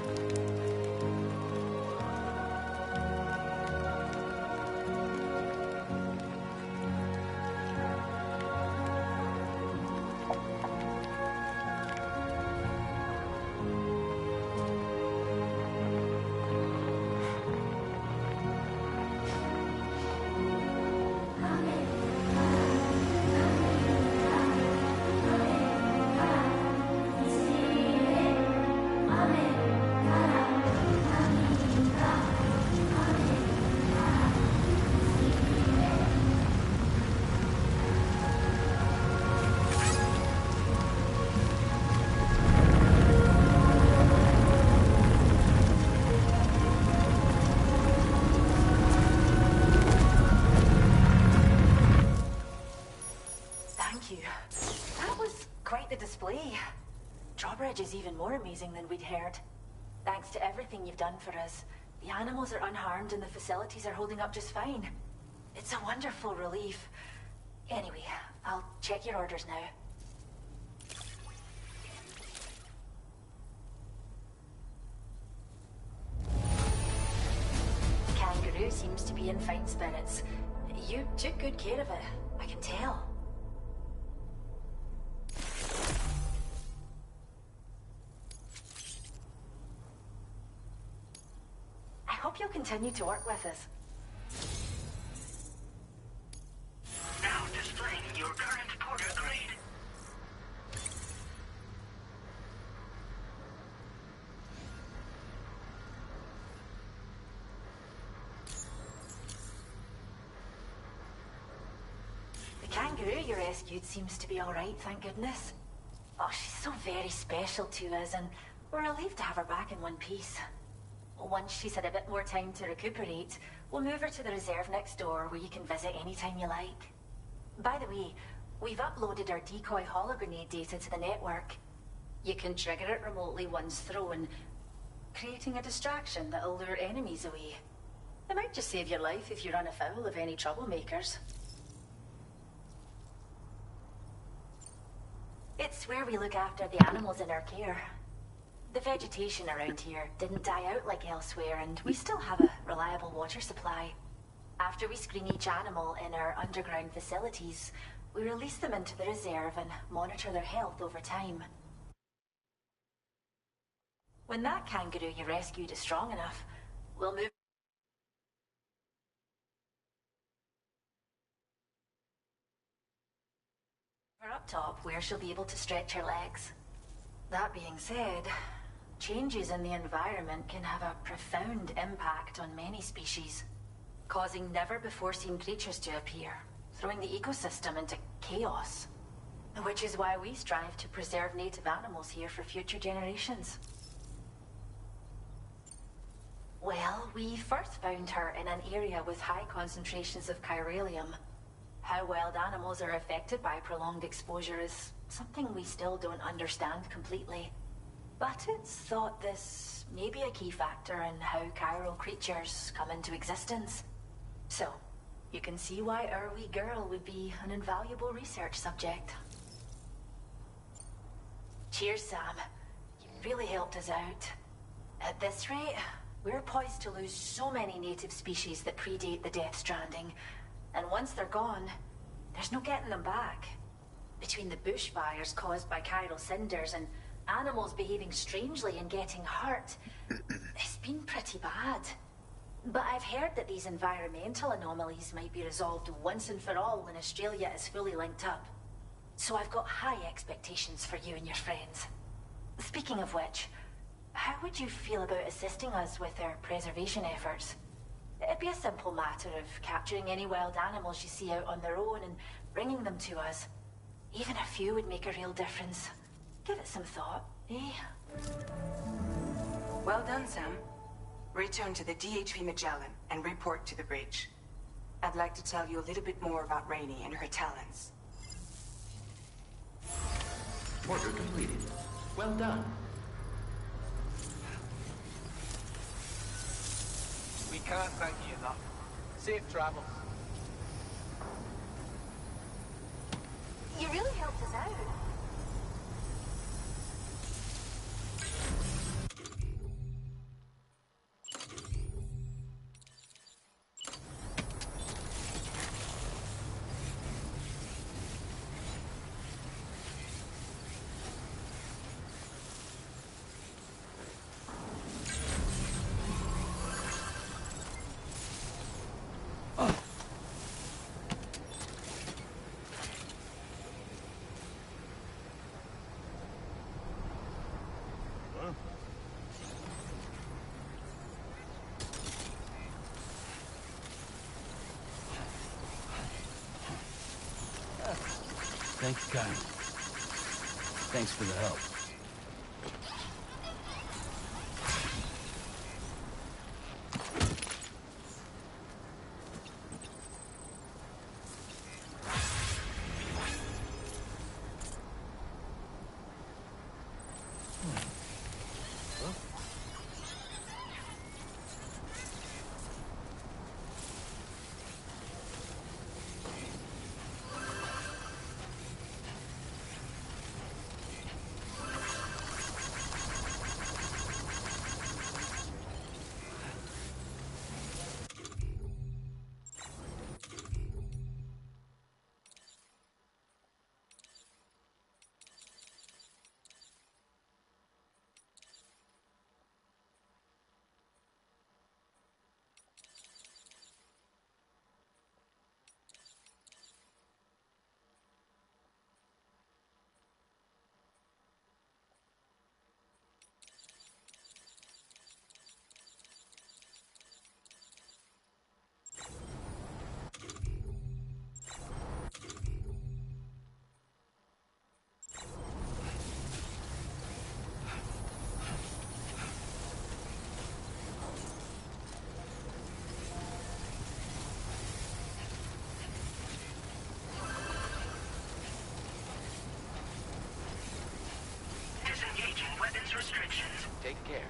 Thank you. That was quite the display. Drawbridge is even more amazing than we'd heard. Thanks to everything you've done for us, the animals are unharmed and the facilities are holding up just fine. It's a wonderful relief. Anyway, I'll check your orders now. The kangaroo seems to be in fine spirits. You took good care of it, I can tell. I hope you'll continue to work with us. Now displaying your current porter grade. The kangaroo you rescued seems to be alright, thank goodness. Oh, she's so very special to us, and we're relieved to have her back in one piece. Once she's had a bit more time to recuperate, we'll move her to the reserve next door where you can visit anytime you like. By the way, we've uploaded our decoy hologrenade data to the network. You can trigger it remotely once thrown, creating a distraction that'll lure enemies away. It might just save your life if you run afoul of any troublemakers. It's where we look after the animals in our care. The vegetation around here didn't die out like elsewhere, and we still have a reliable water supply. After we screen each animal in our underground facilities, we release them into the reserve and monitor their health over time. When that kangaroo you rescued is strong enough, we'll move her up top where she'll be able to stretch her legs. That being said, changes in the environment can have a profound impact on many species. causing never-before-seen creatures to appear, throwing the ecosystem into chaos. Which is why we strive to preserve native animals here for future generations. Well, we first found her in an area with high concentrations of chiralium. How wild animals are affected by prolonged exposure is something we still don't understand completely. But it's thought this may be a key factor in how chiral creatures come into existence. So, you can see why our wee girl would be an invaluable research subject. Cheers, Sam. You really helped us out. At this rate, we're poised to lose so many native species that predate the Death Stranding. And once they're gone, there's no getting them back. Between the bushfires caused by chiral cinders and animals behaving strangely and getting hurt, it's been pretty bad. But I've heard that these environmental anomalies might be resolved once and for all when Australia is fully linked up. So I've got high expectations for you and your friends. Speaking of which, how would you feel about assisting us with our preservation efforts? It'd be a simple matter of capturing any wild animals you see out on their own and bringing them to us. Even a few would make a real difference. Give it some thought, eh? Well done, Sam. Return to the DHV Magellan and report to the bridge. I'd like to tell you a little bit more about Rainey and her talents. Order completed. Well done. We can't thank you enough. Safe travels. You really helped us out. Thank you, Kyle. Thanks for the help. Disengaging weapons restrictions. Take care.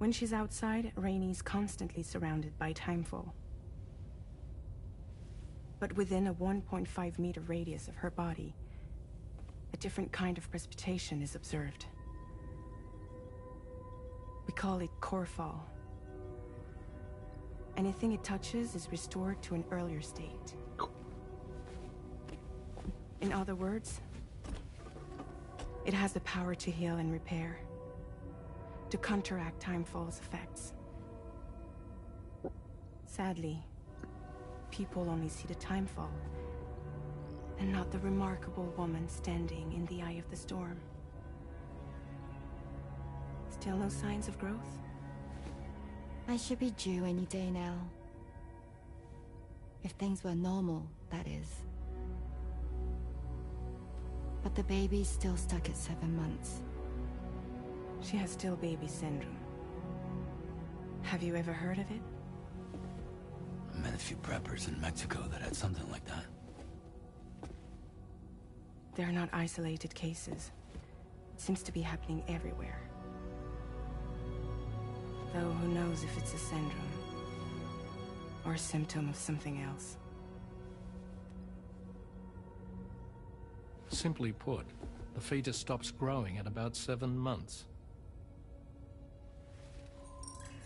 When she's outside, Rainey's constantly surrounded by timefall. But within a 1.5-meter radius of her body, a different kind of precipitation is observed. We call it core fall. Anything it touches is restored to an earlier state. In other words, it has the power to heal and repair, to counteract timefall's effects. Sadly, people only see the timefall, and not the remarkable woman standing in the eye of the storm. Still no signs of growth? I should be due any day now. If things were normal, that is. But the baby's still stuck at 7 months. She has still baby syndrome. Have you ever heard of it? I met a few preppers in Mexico that had something like that. They're not isolated cases. It seems to be happening everywhere. Though who knows if it's a syndrome or a symptom of something else. Simply put, the fetus stops growing at about 7 months.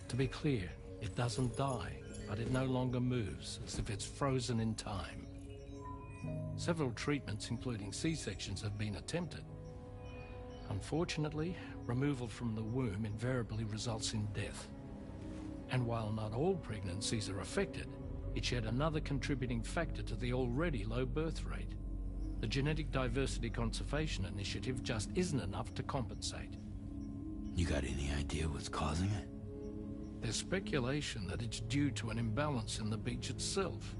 To be clear, it doesn't die, but it no longer moves, as if it's frozen in time. Several treatments, including C-sections, have been attempted. Unfortunately, removal from the womb invariably results in death. And while not all pregnancies are affected, it's yet another contributing factor to the already low birth rate. The Genetic Diversity Conservation Initiative just isn't enough to compensate. You got any idea what's causing it? There's speculation that it's due to an imbalance in the beach itself.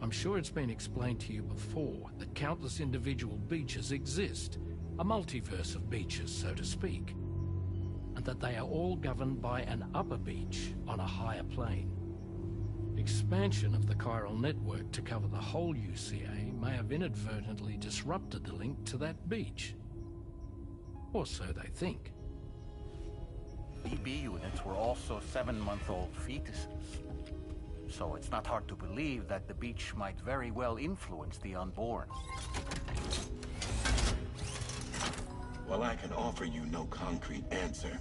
I'm sure it's been explained to you before that countless individual beaches exist, a multiverse of beaches, so to speak, and that they are all governed by an upper beach on a higher plane. Expansion of the chiral network to cover the whole UCA may have inadvertently disrupted the link to that beach. Or so they think. BB units were also 7-month-old fetuses. So it's not hard to believe that the beach might very well influence the unborn. While I can offer you no concrete answer,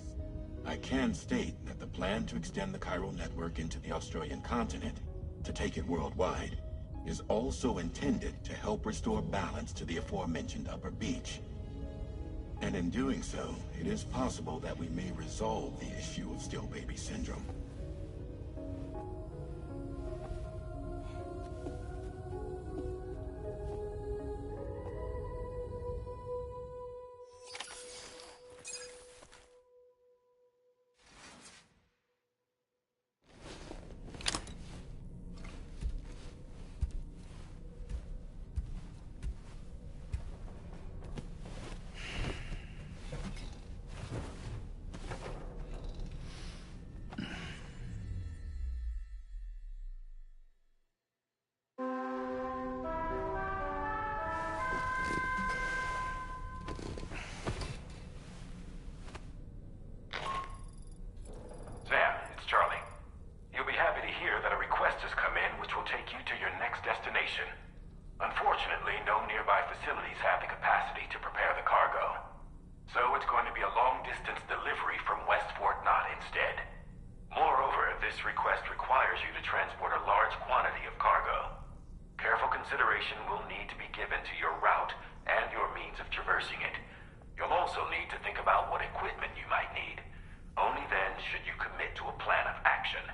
I can state that the plan to extend the chiral network into the Australian continent, to take it worldwide, is also intended to help restore balance to the aforementioned upper beach. And in doing so, it is possible that we may resolve the issue of still baby syndrome. Unfortunately, no nearby facilities have the capacity to prepare the cargo. So it's going to be a long-distance delivery from West Fort Knott instead. Moreover, this request requires you to transport a large quantity of cargo. Careful consideration will need to be given to your route and your means of traversing it. You'll also need to think about what equipment you might need. Only then should you commit to a plan of action.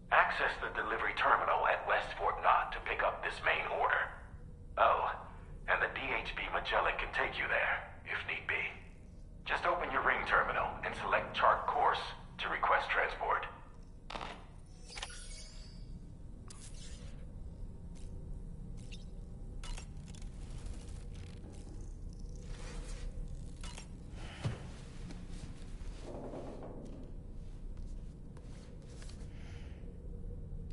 Access the delivery terminal at West Fort Knott to pick up this main order. Oh, and the DHB Magellan can take you there, if need be. Just open your ring terminal and select chart course to request transport.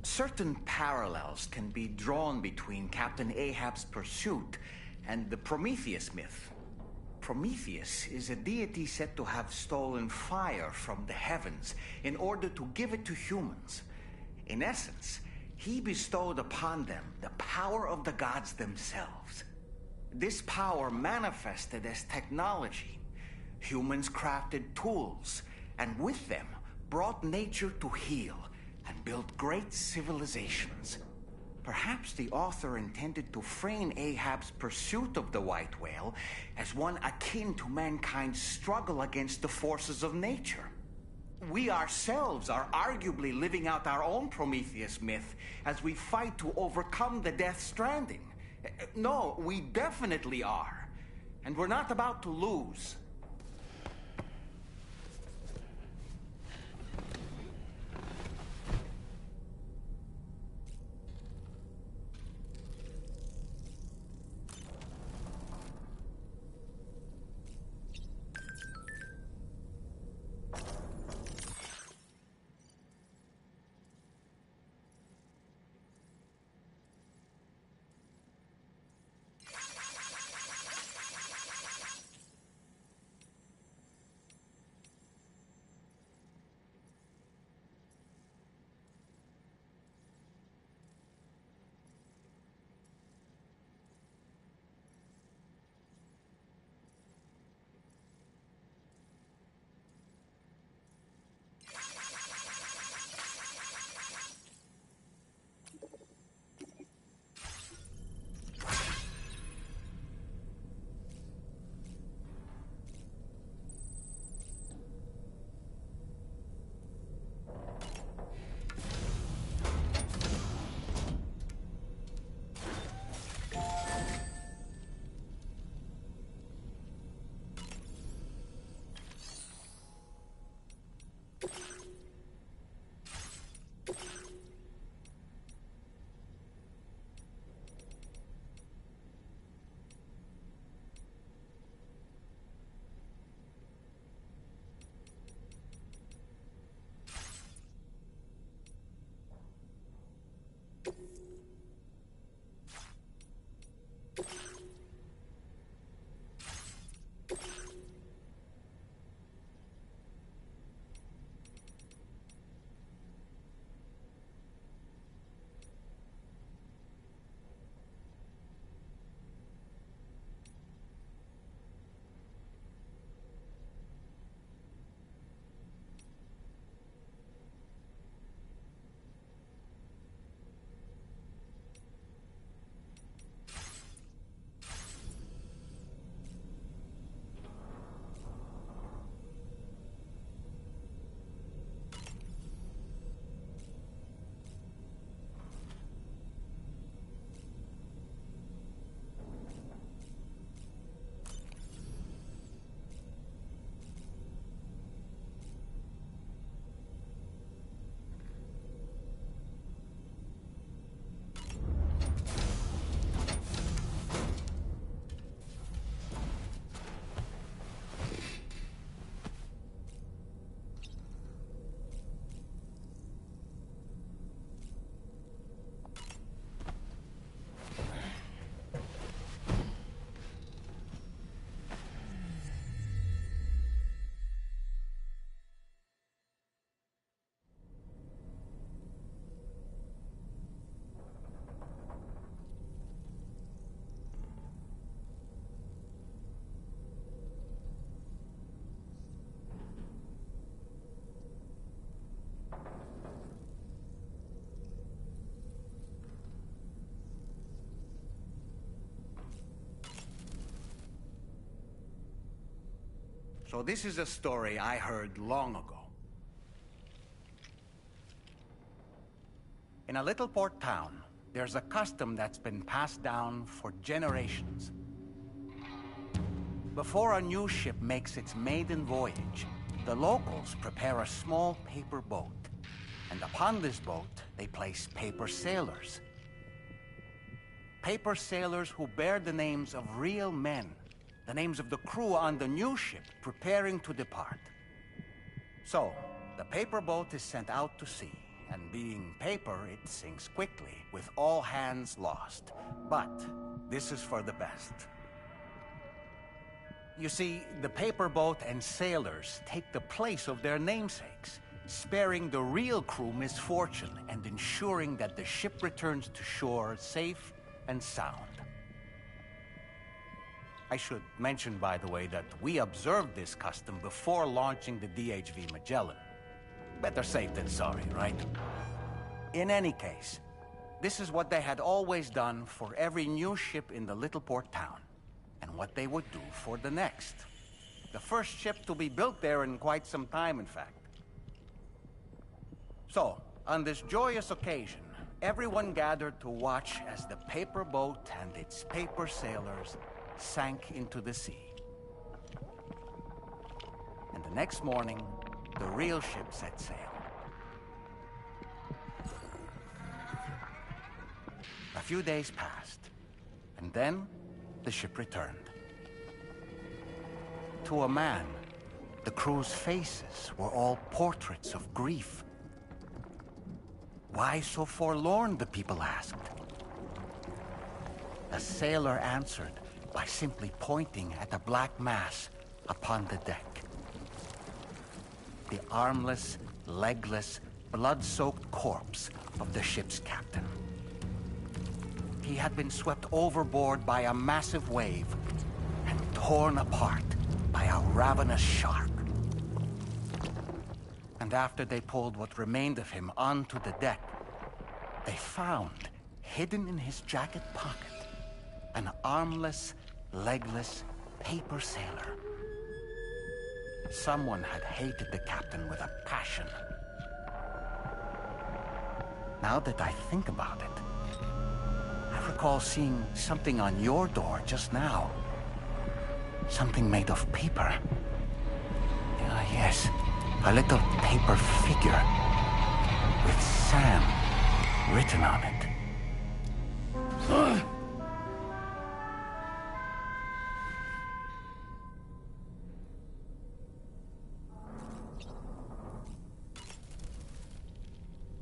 Certain parallels can be drawn between Captain Ahab's pursuit and the Prometheus myth. Prometheus is a deity said to have stolen fire from the heavens in order to give it to humans. In essence, he bestowed upon them the power of the gods themselves. This power manifested as technology. Humans crafted tools, and with them brought nature to heal and built great civilizations. Perhaps the author intended to frame Ahab's pursuit of the white whale as one akin to mankind's struggle against the forces of nature. We ourselves are arguably living out our own Prometheus myth as we fight to overcome the Death Stranding. No, we definitely are. And we're not about to lose. So this is a story I heard long ago. In a little port town, there's a custom that's been passed down for generations. Before a new ship makes its maiden voyage, the locals prepare a small paper boat. And upon this boat, they place paper sailors. Paper sailors who bear the names of real men, the names of the crew on the new ship preparing to depart. So, the paper boat is sent out to sea, and being paper, it sinks quickly, with all hands lost. But this is for the best. You see, the paper boat and sailors take the place of their namesakes, sparing the real crew misfortune and ensuring that the ship returns to shore safe and sound. I should mention, by the way, that we observed this custom before launching the DHV Magellan. Better safe than sorry, right? In any case, this is what they had always done for every new ship in the little port town, and what they would do for the next. The first ship to be built there in quite some time, in fact. So, on this joyous occasion, everyone gathered to watch as the paper boat and its paper sailors sank into the sea. And the next morning, the real ship set sail. A few days passed, and then the ship returned. To a man, the crew's faces were all portraits of grief. Why so forlorn, the people asked. The sailor answered by simply pointing at a black mass upon the deck. The armless, legless, blood-soaked corpse of the ship's captain. He had been swept overboard by a massive wave and torn apart by a ravenous shark. And after they pulled what remained of him onto the deck, they found, hidden in his jacket pocket, an armless, legless paper sailor. Someone had hated the captain with a passion. Now that I think about it, I recall seeing something on your door just now. Something made of paper. Yes, a little paper figure with Sam written on it.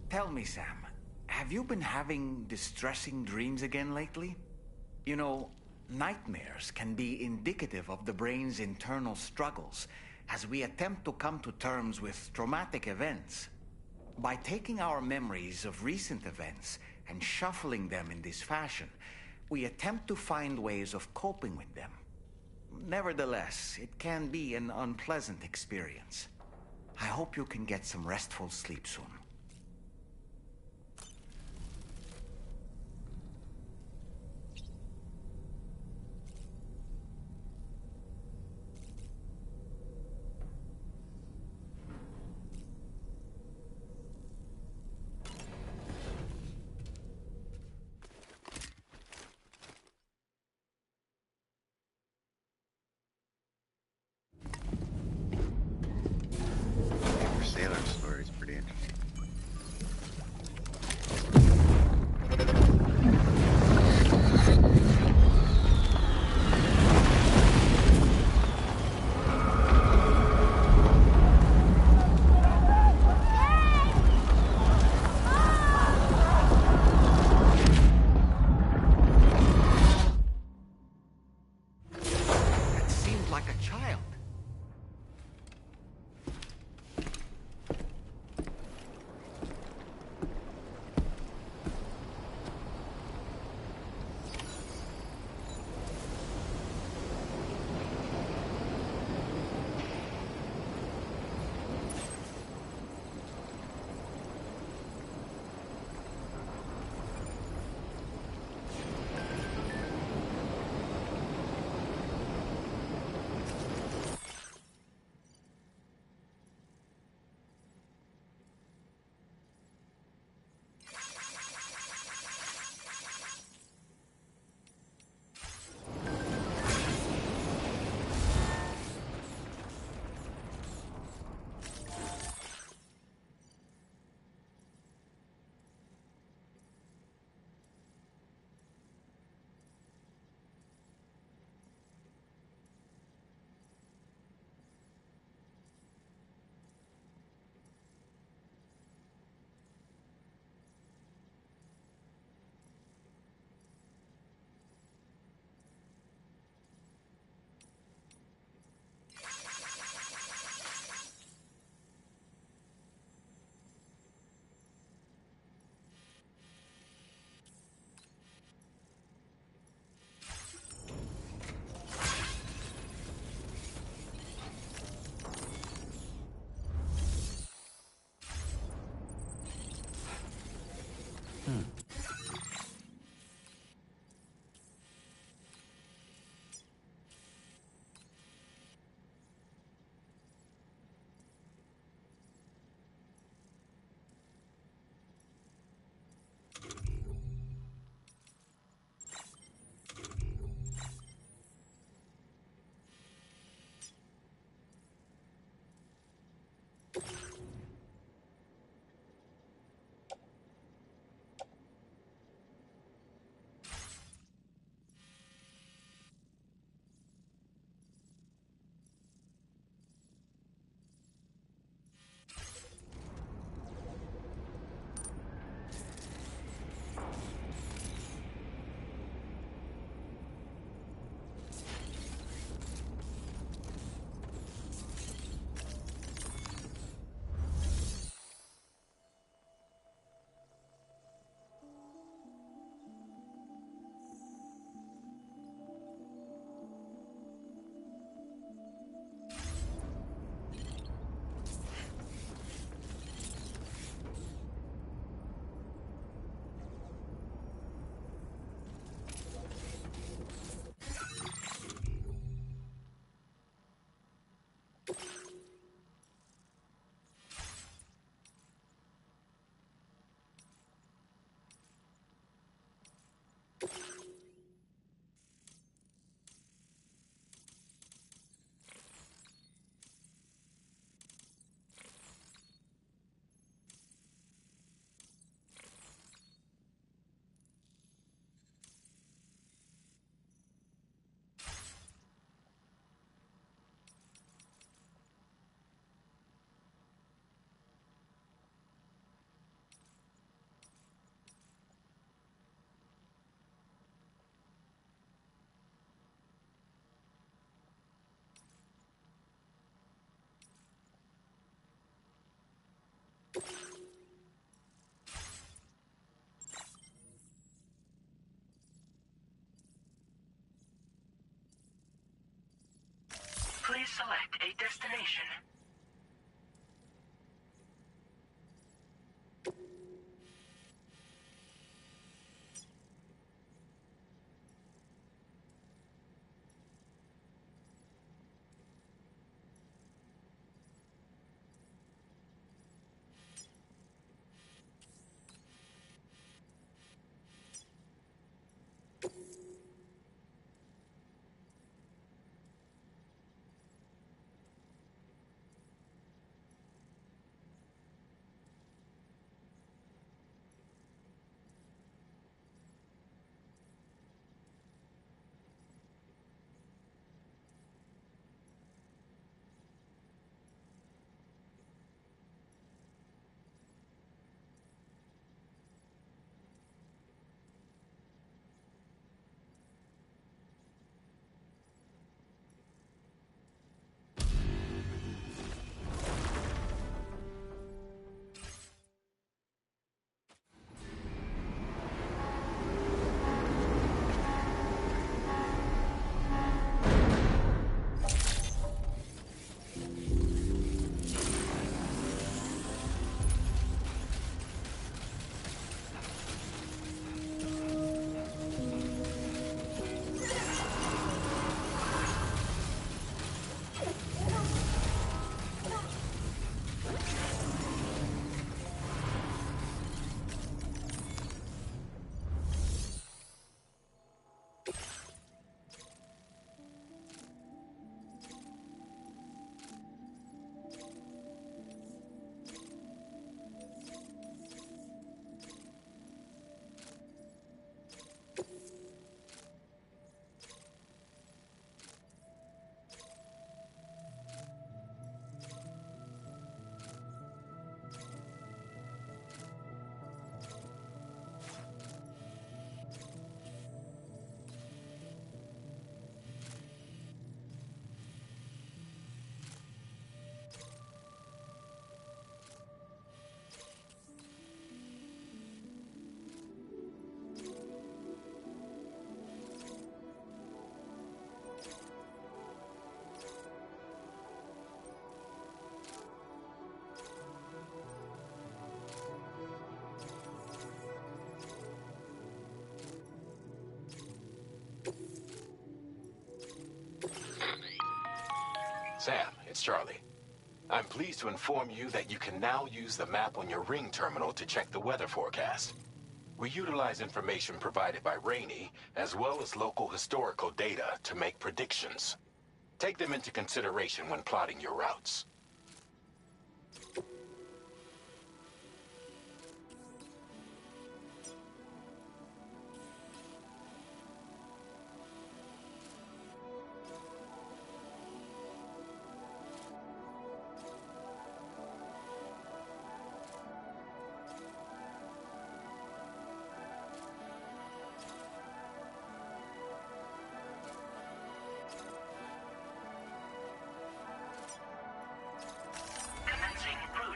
Tell me, Sam, have you been having distressing dreams again lately? You know, nightmares can be indicative of the brain's internal struggles as we attempt to come to terms with traumatic events. By taking our memories of recent events and shuffling them in this fashion, we attempt to find ways of coping with them. Nevertheless, it can be an unpleasant experience. I hope you can get some restful sleep soon. Sailor story is pretty interesting. That seemed like a child. select a destination. Sam, it's Charlie. I'm pleased to inform you that you can now use the map on your Ring terminal to check the weather forecast. We utilize information provided by Rainey, as well as local historical data, to make predictions. Take them into consideration when plotting your routes. Commencing route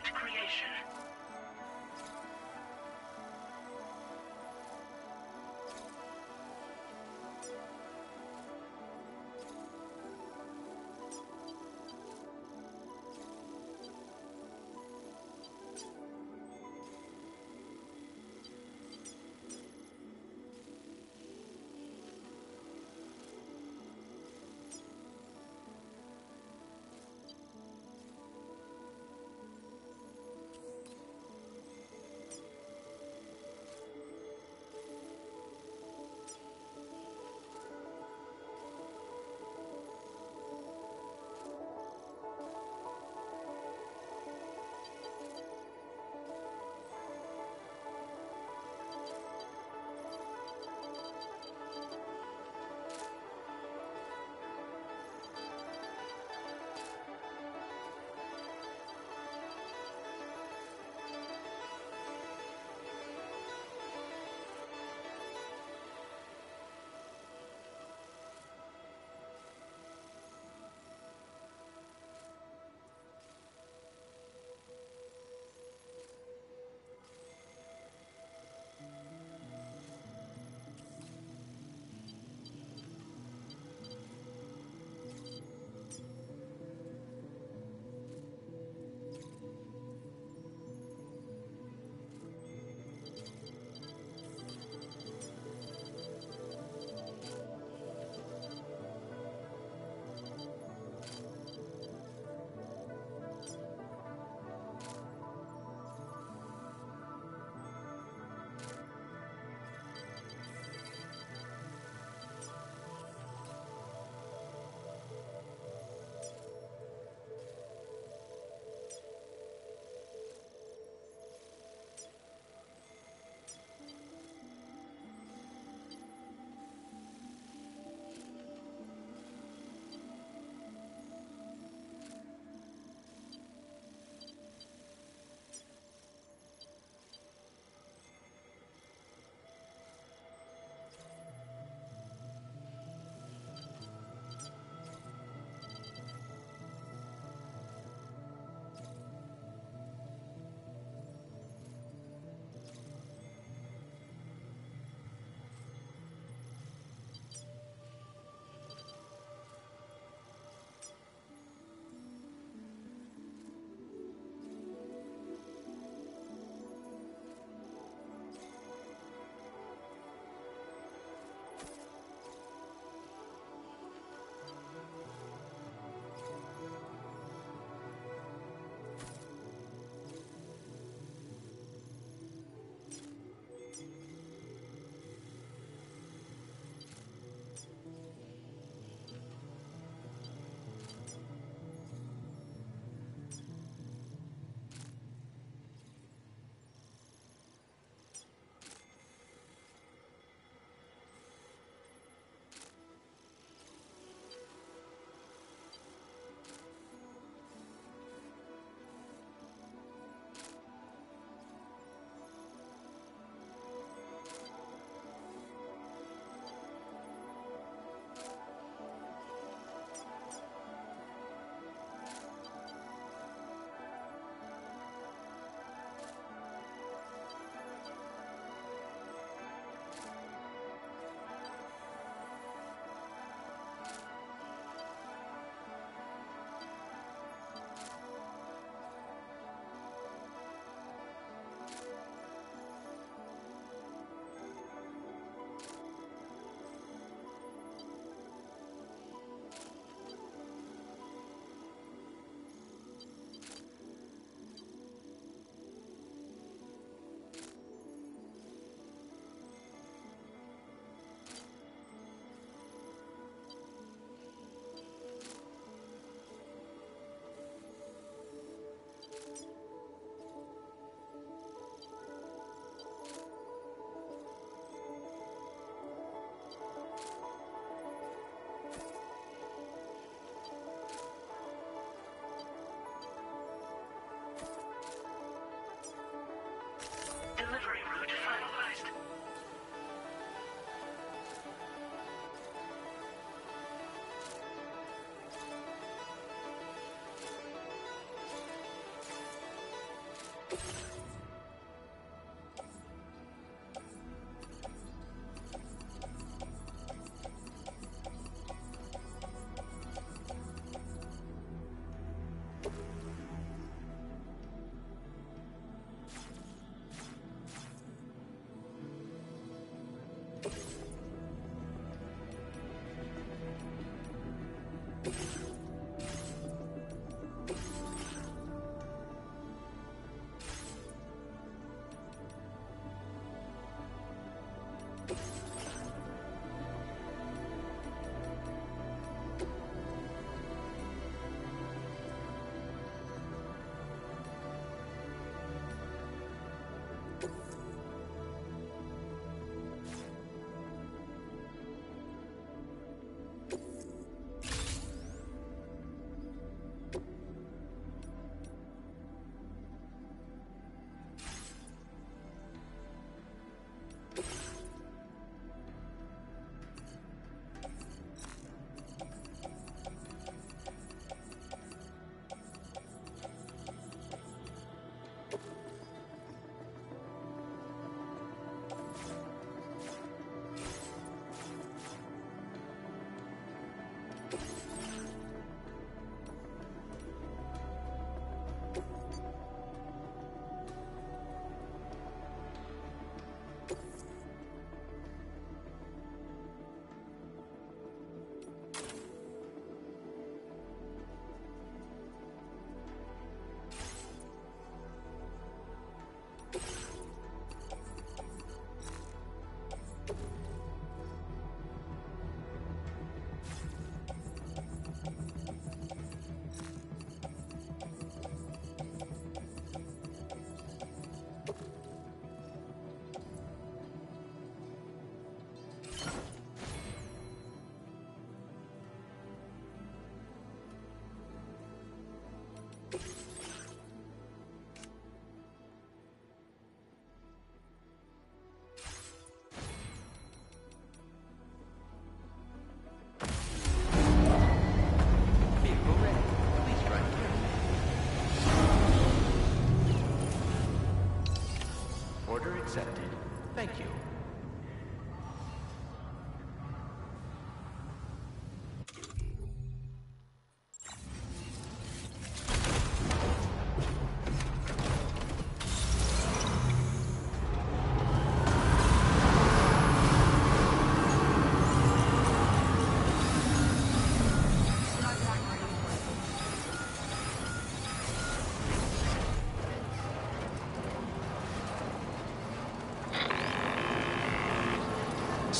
Order accepted. Thank you.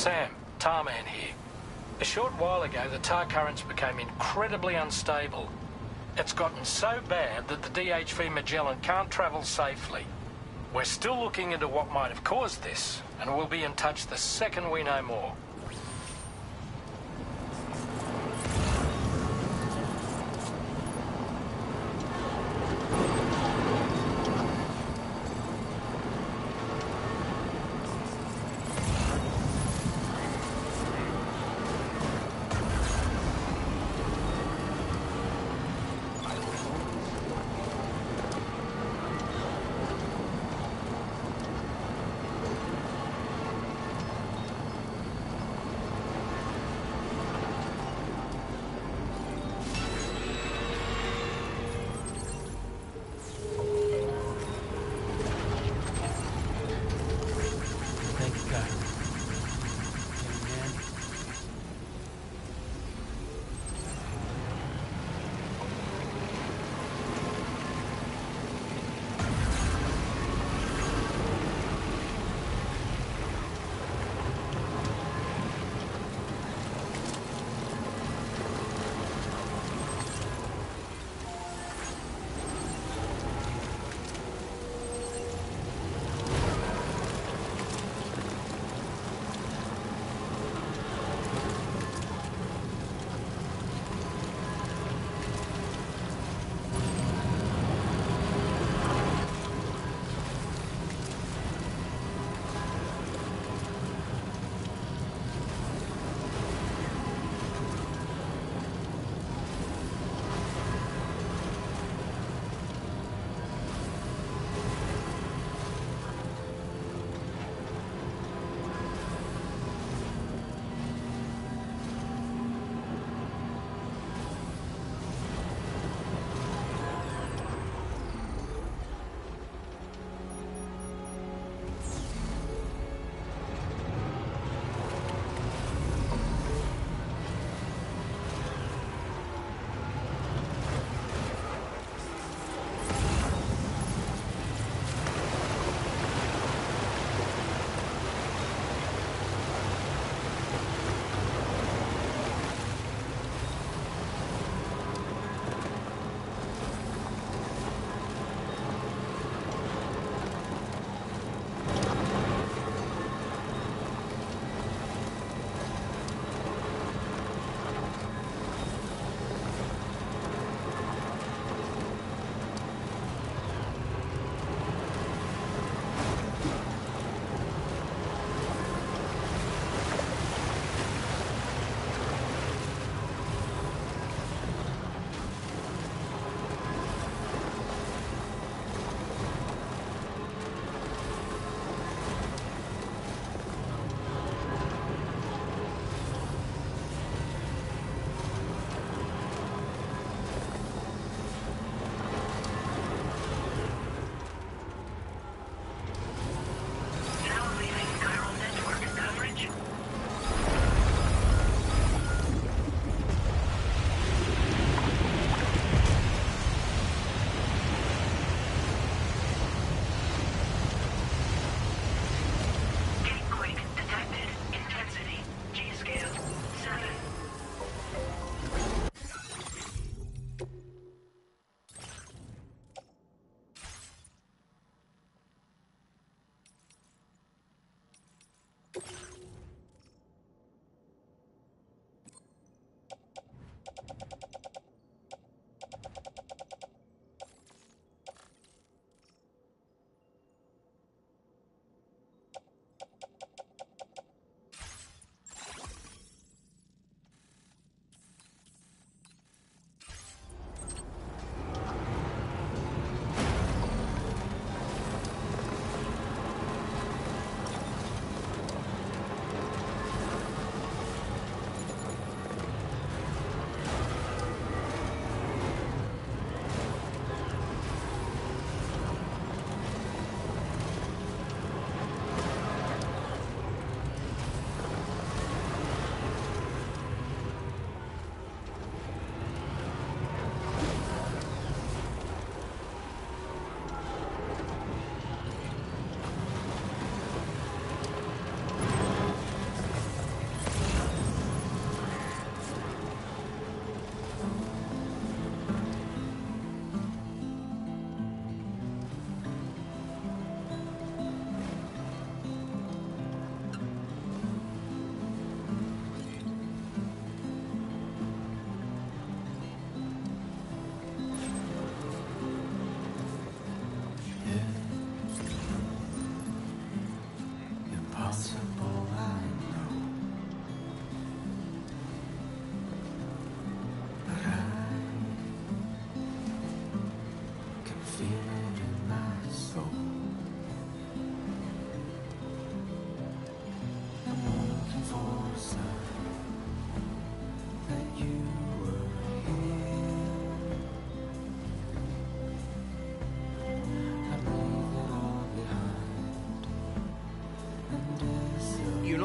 Sam, Tarman here. A short while ago, the tar currents became incredibly unstable. It's gotten so bad that the DHV Magellan can't travel safely. We're still looking into what might have caused this, and we'll be in touch the second we know more.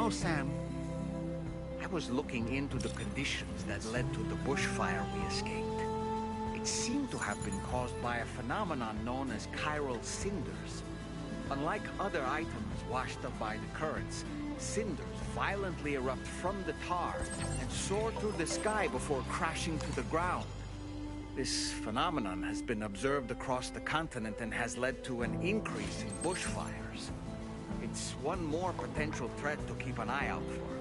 know, Sam, I was looking into the conditions that led to the bushfire we escaped. It seemed to have been caused by a phenomenon known as chiral cinders. Unlike other items washed up by the currents, cinders violently erupt from the tar and soar through the sky before crashing to the ground. This phenomenon has been observed across the continent and has led to an increase in bushfires. It's one more potential threat to keep an eye out for.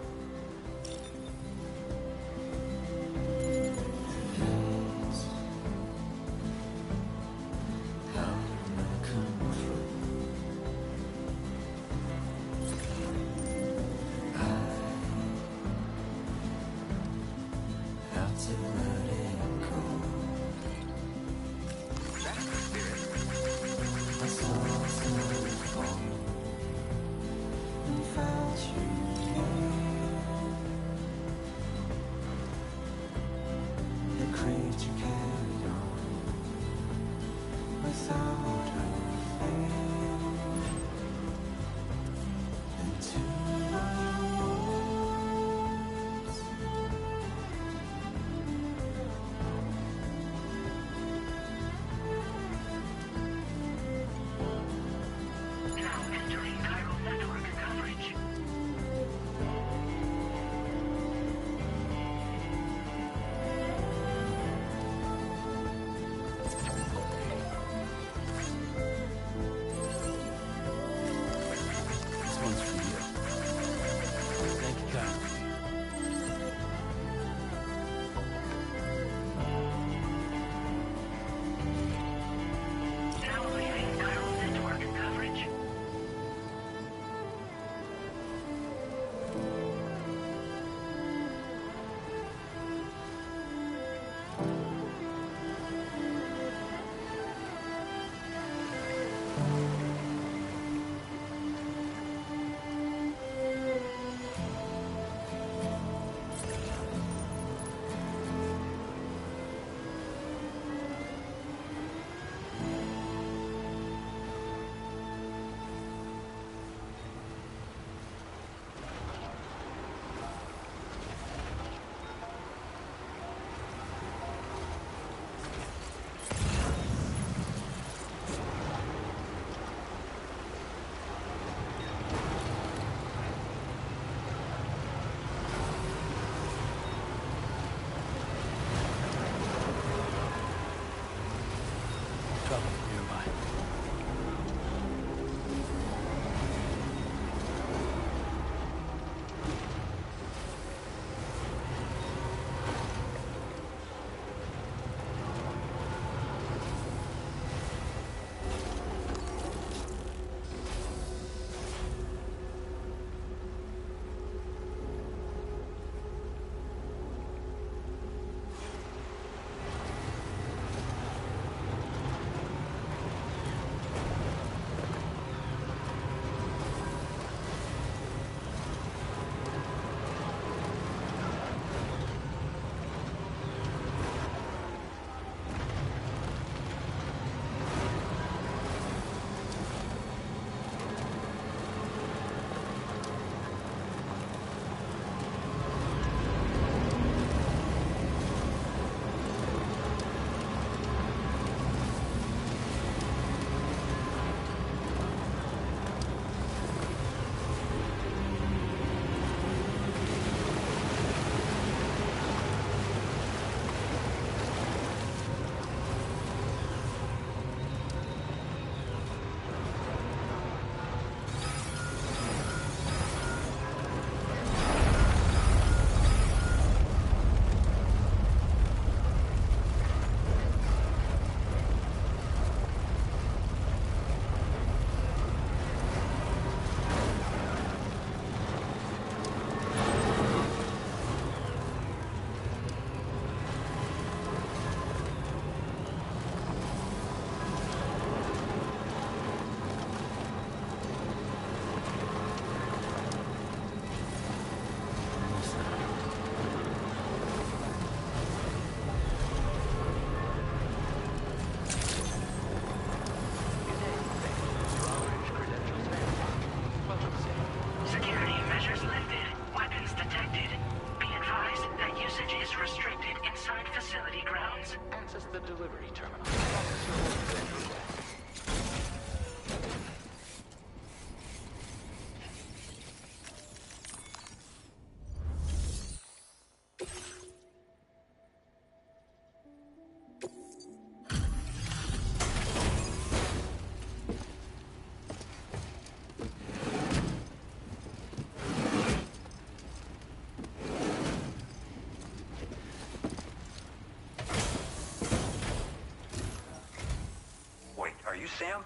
you, Sam?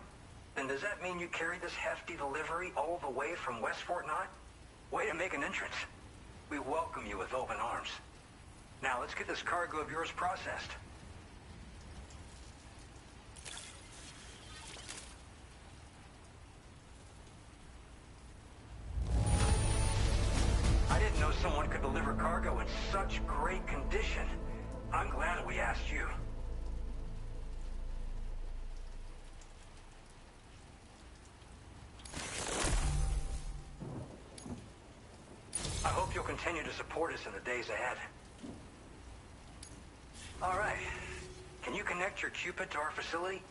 Then does that mean you carried this hefty delivery all the way from West Fort Knott? Way to make an entrance. We welcome you with open arms. Now let's get this cargo of yours processed. I didn't know someone could deliver cargo in such great condition. I'm glad we asked you. I hope you'll continue to support us in the days ahead. All right. Can you connect your Cupid to our facility?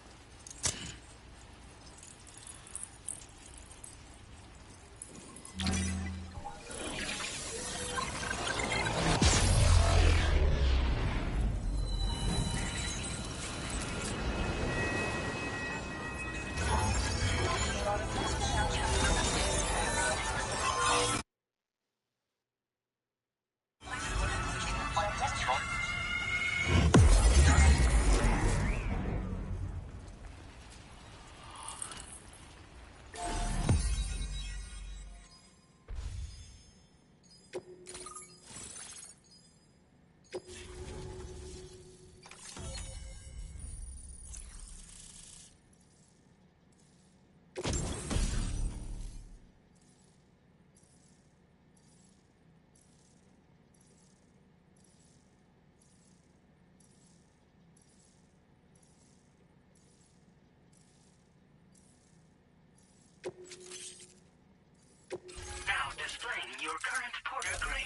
Now displaying your current porter grade.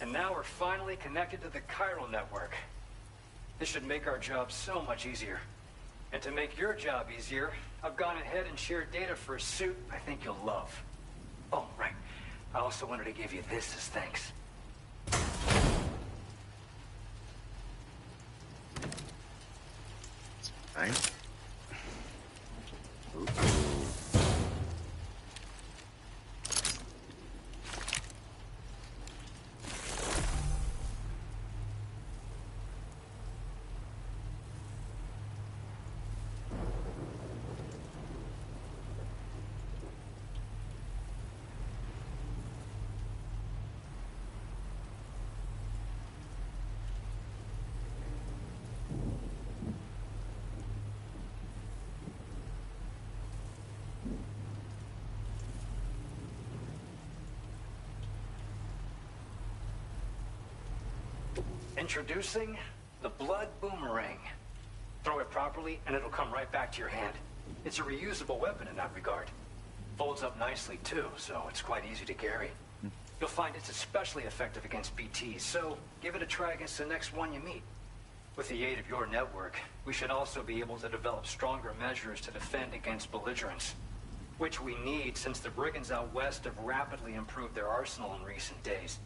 And now we're finally connected to the chiral network. This should make our job so much easier. And to make your job easier, I've gone ahead and shared data for a suit I think you'll love. Oh, right. I also wanted to give you this as thanks. Nice. Introducing the Blood Boomerang. Throw it properly and it'll come right back to your hand. It's a reusable weapon in that regard. Folds up nicely too, so it's quite easy to carry. You'll find it's especially effective against BTs, so give it a try against the next one you meet. With the aid of your network, we should also be able to develop stronger measures to defend against belligerents, which we need since the brigands out west have rapidly improved their arsenal in recent days.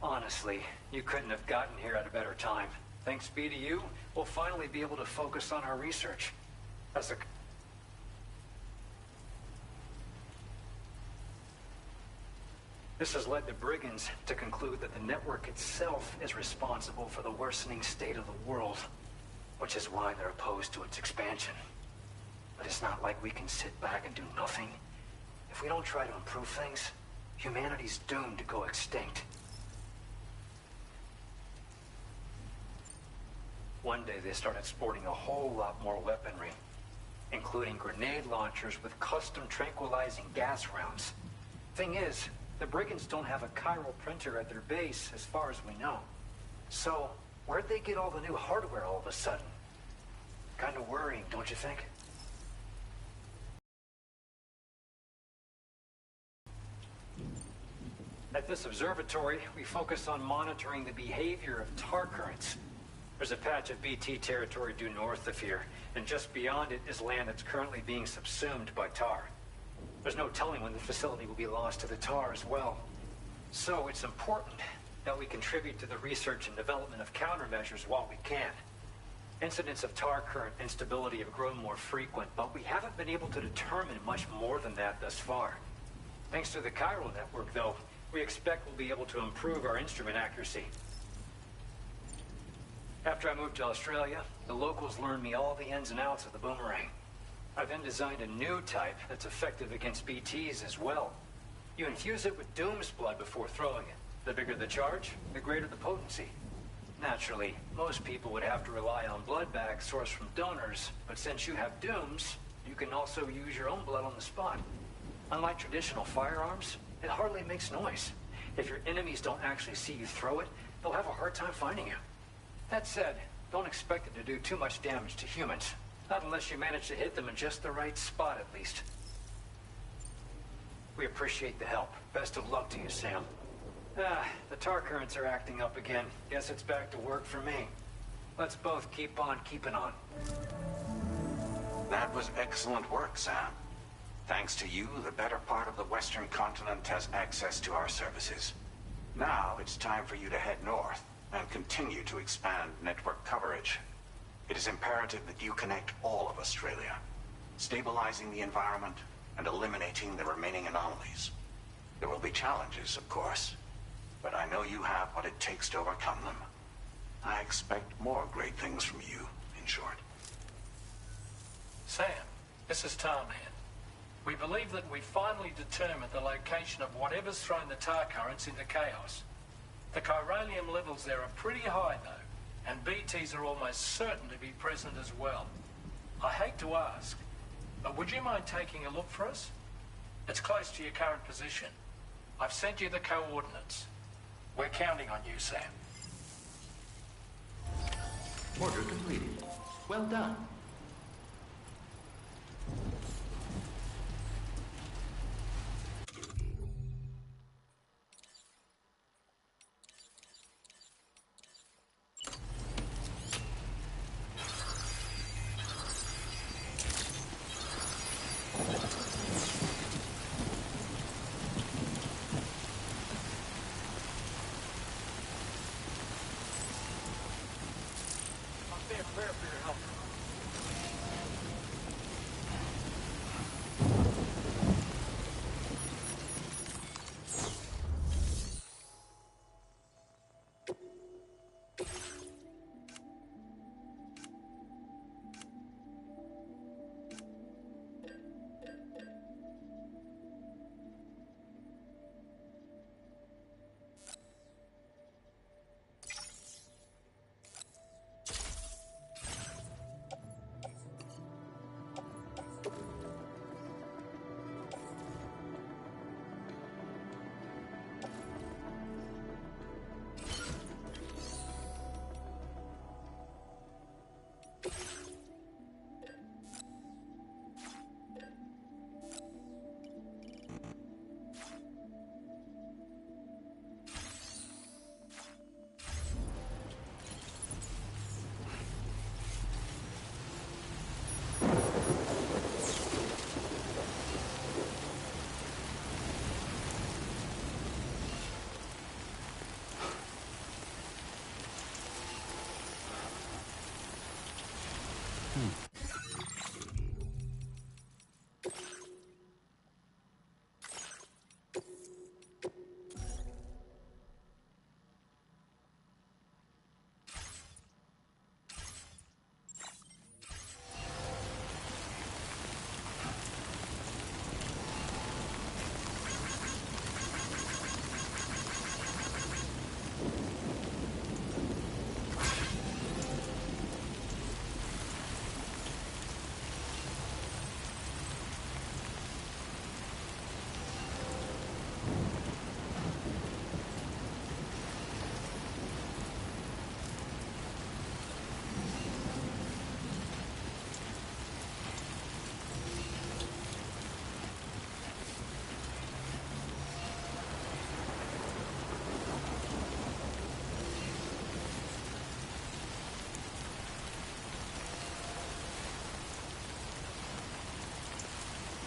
Honestly, you couldn't have gotten here at a better time. Thanks be to you, we'll finally be able to focus on our research. This has led the brigands to conclude that the network itself is responsible for the worsening state of the world, which is why they're opposed to its expansion. But it's not like we can sit back and do nothing. If we don't try to improve things, humanity's doomed to go extinct. One day they started sporting a whole lot more weaponry, including grenade launchers with custom tranquilizing gas rounds. Thing is, the brigands don't have a chiral printer at their base as far as we know. So, where'd they get all the new hardware all of a sudden? Kind of worrying, don't you think? At this observatory, we focus on monitoring the behavior of tar currents. There's a patch of BT territory due north of here, and just beyond it is land that's currently being subsumed by tar. There's no telling when the facility will be lost to the tar as well. So it's important that we contribute to the research and development of countermeasures while we can. Incidents of tar current instability have grown more frequent, but we haven't been able to determine much more than that thus far. Thanks to the chiral network, though, we expect we'll be able to improve our instrument accuracy. After I moved to Australia, the locals learned me all the ins and outs of the boomerang. I then designed a new type that's effective against BTs as well. You infuse it with Doom's blood before throwing it. The bigger the charge, the greater the potency. Naturally, most people would have to rely on blood bags sourced from donors, but since you have Dooms, you can also use your own blood on the spot. Unlike traditional firearms, it hardly makes noise. If your enemies don't actually see you throw it, they'll have a hard time finding you. That said, don't expect it to do too much damage to humans. Not unless you manage to hit them in just the right spot, at least. We appreciate the help. Best of luck to you, Sam. The tar currents are acting up again. Guess it's back to work for me. Let's both keep on keeping on. That was excellent work, Sam. Thanks to you, the better part of the Western continent has access to our services. Now it's time for you to head north and continue to expand network coverage. It is imperative that you connect all of Australia, stabilizing the environment and eliminating the remaining anomalies. There will be challenges, of course, but I know you have what it takes to overcome them. I expect more great things from you, in short. Sam, this is Tarman. We believe that we finally determined the location of whatever's thrown the tar currents into chaos. The chiralium levels there are pretty high, though, and BTs are almost certain to be present as well. I hate to ask, but would you mind taking a look for us? It's close to your current position. I've sent you the coordinates. We're counting on you, Sam. Order completed. Well done.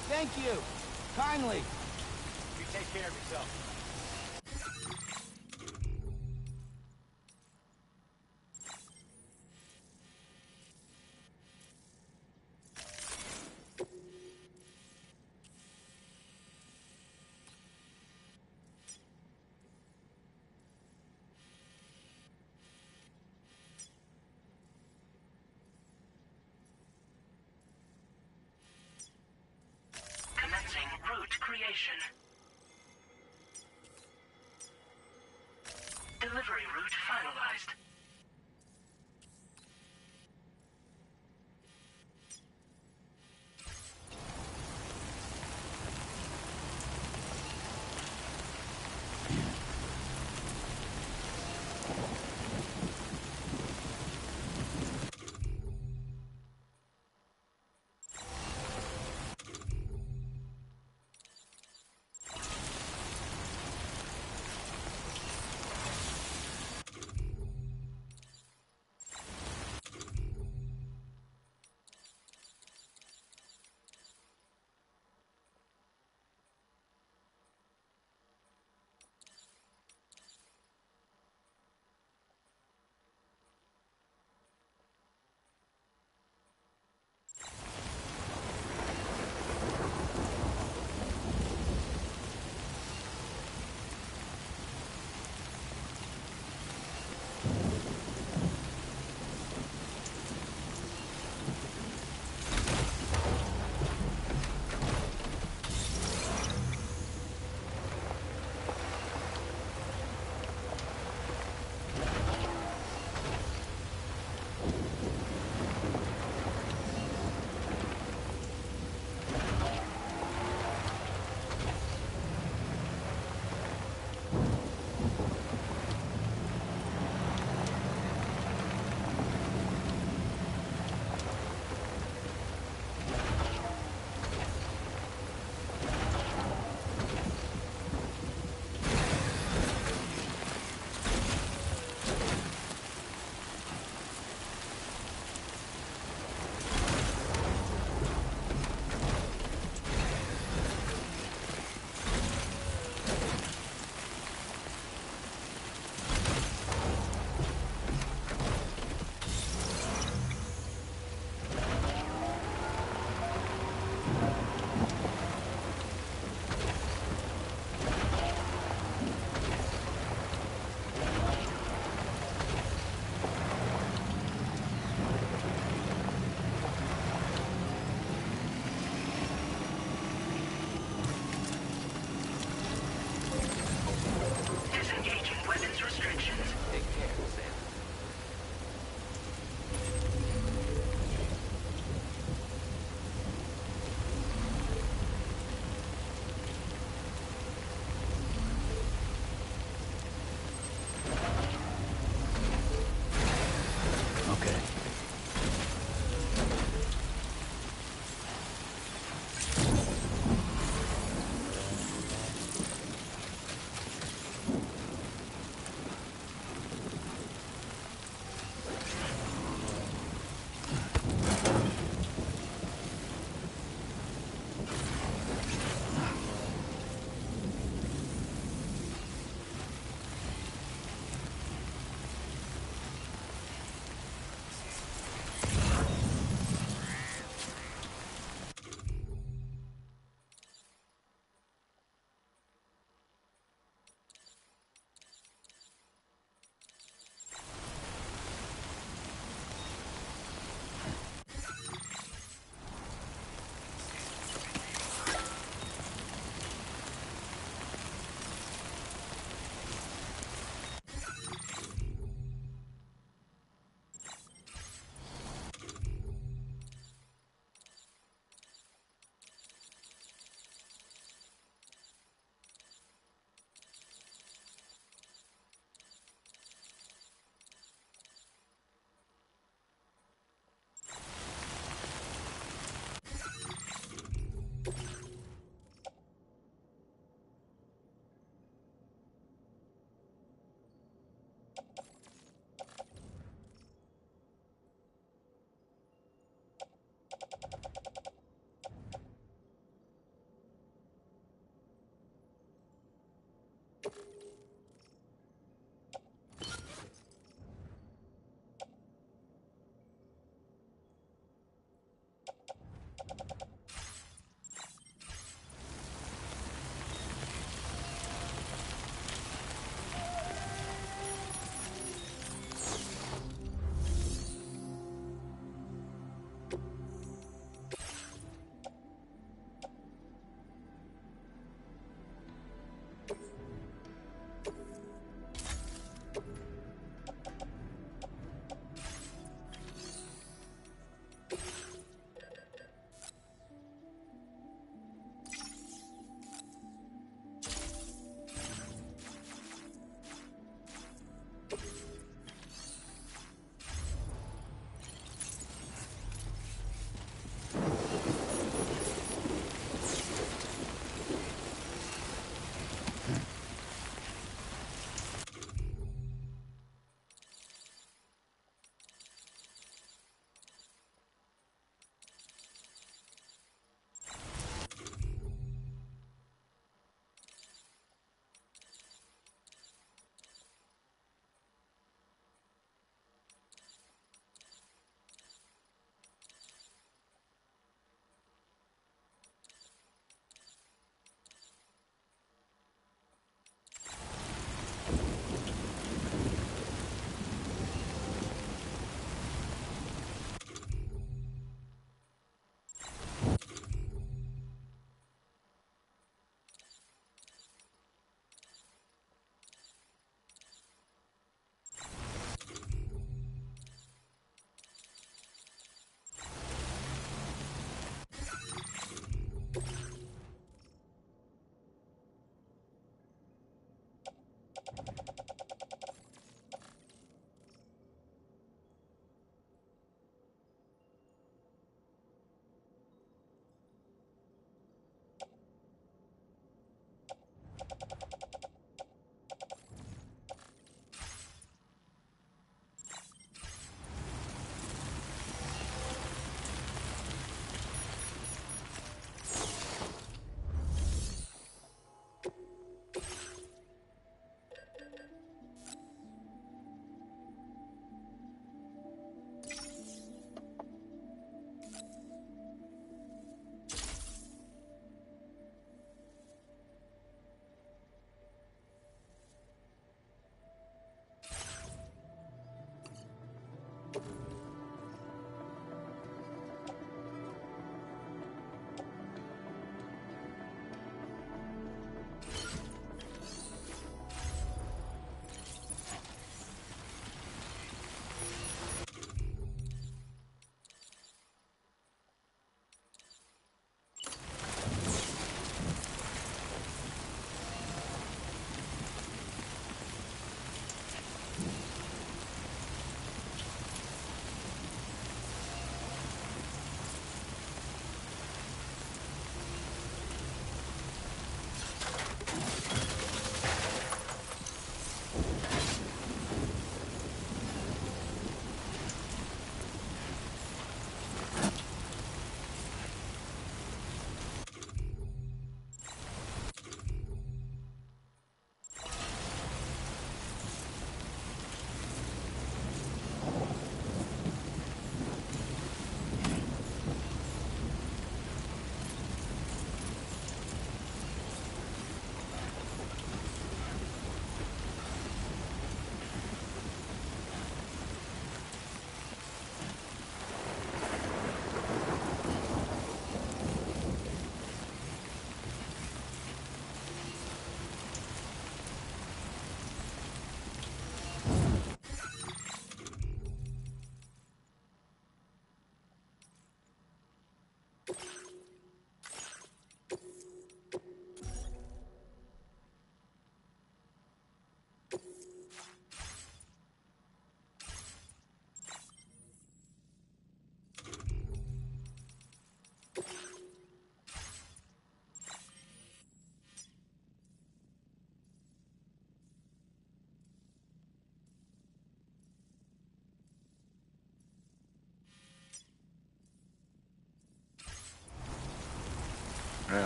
Thank you. Kindly. You take care of yourself. initiation. Delivery route finalized.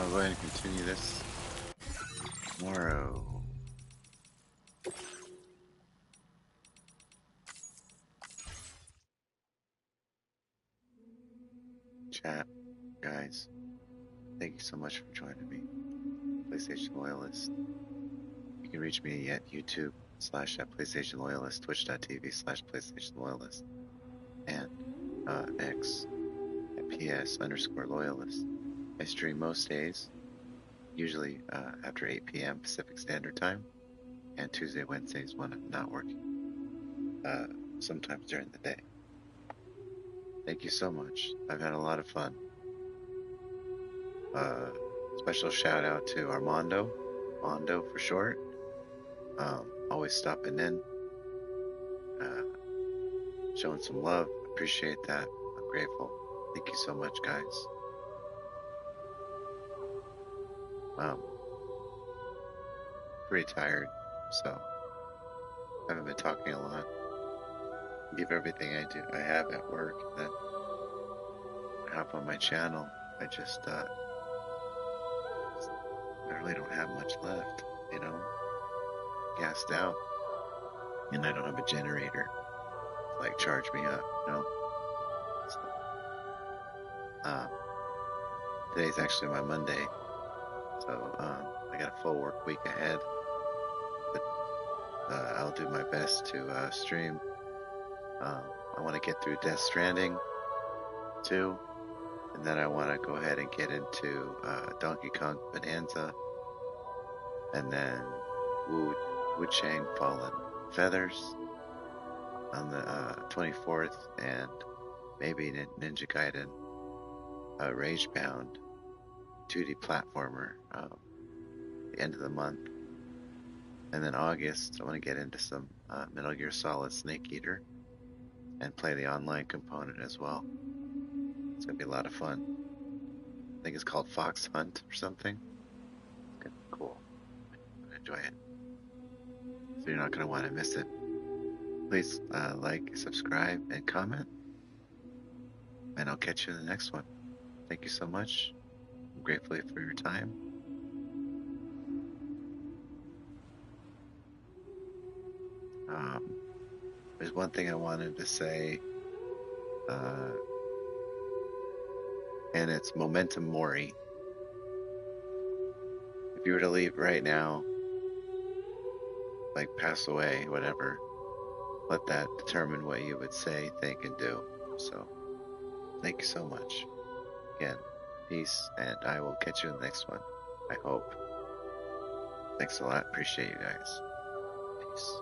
I'll go ahead and continue this tomorrow. Chat, guys, thank you so much for joining me. PlayStation Loyalist. You can reach me at YouTube /PlayStation Loyalist, Twitch.tv /PlayStation Loyalist, and X at PS_Loyalist. I stream most days, usually after 8 p.m. Pacific Standard Time, and Tuesday, Wednesdays when I'm not working, sometimes during the day. Thank you so much. I've had a lot of fun. Special shout out to Armando, Mondo for short. Always stopping in, showing some love. Appreciate that. I'm grateful. Thank you so much, guys. Pretty tired, so haven't been talking a lot. Give everything I have at work, and then I hop on my channel. I just I really don't have much left, you know, gassed out, and I don't have a generator to like charge me up, you know. So, today's actually my Monday, so I got a full work week ahead. But I'll do my best to stream. I want to get through Death Stranding too, and then I want to go ahead and get into Donkey Kong Bonanza, and then Wu Chang Fallen Feathers on the 24th, and maybe Ninja Gaiden Ragebound 2D platformer the end of the month. And then August, I want to get into some Metal Gear Solid Snake Eater and play the online component as well. It's going to be a lot of fun. I think it's called Fox Hunt or something. It's going to be cool. I'm going to enjoy it. So you're not going to want to miss it. Please like, subscribe, and comment. And I'll catch you in the next one. Thank you so much. I'm grateful for your time. There's one thing I wanted to say, and it's Momentum Mori. If you were to leave right now, like pass away, whatever, let that determine what you would say, think, and do. So, thank you so much. Again, peace, and I will catch you in the next one, I hope. Thanks a lot. Appreciate you guys. Peace.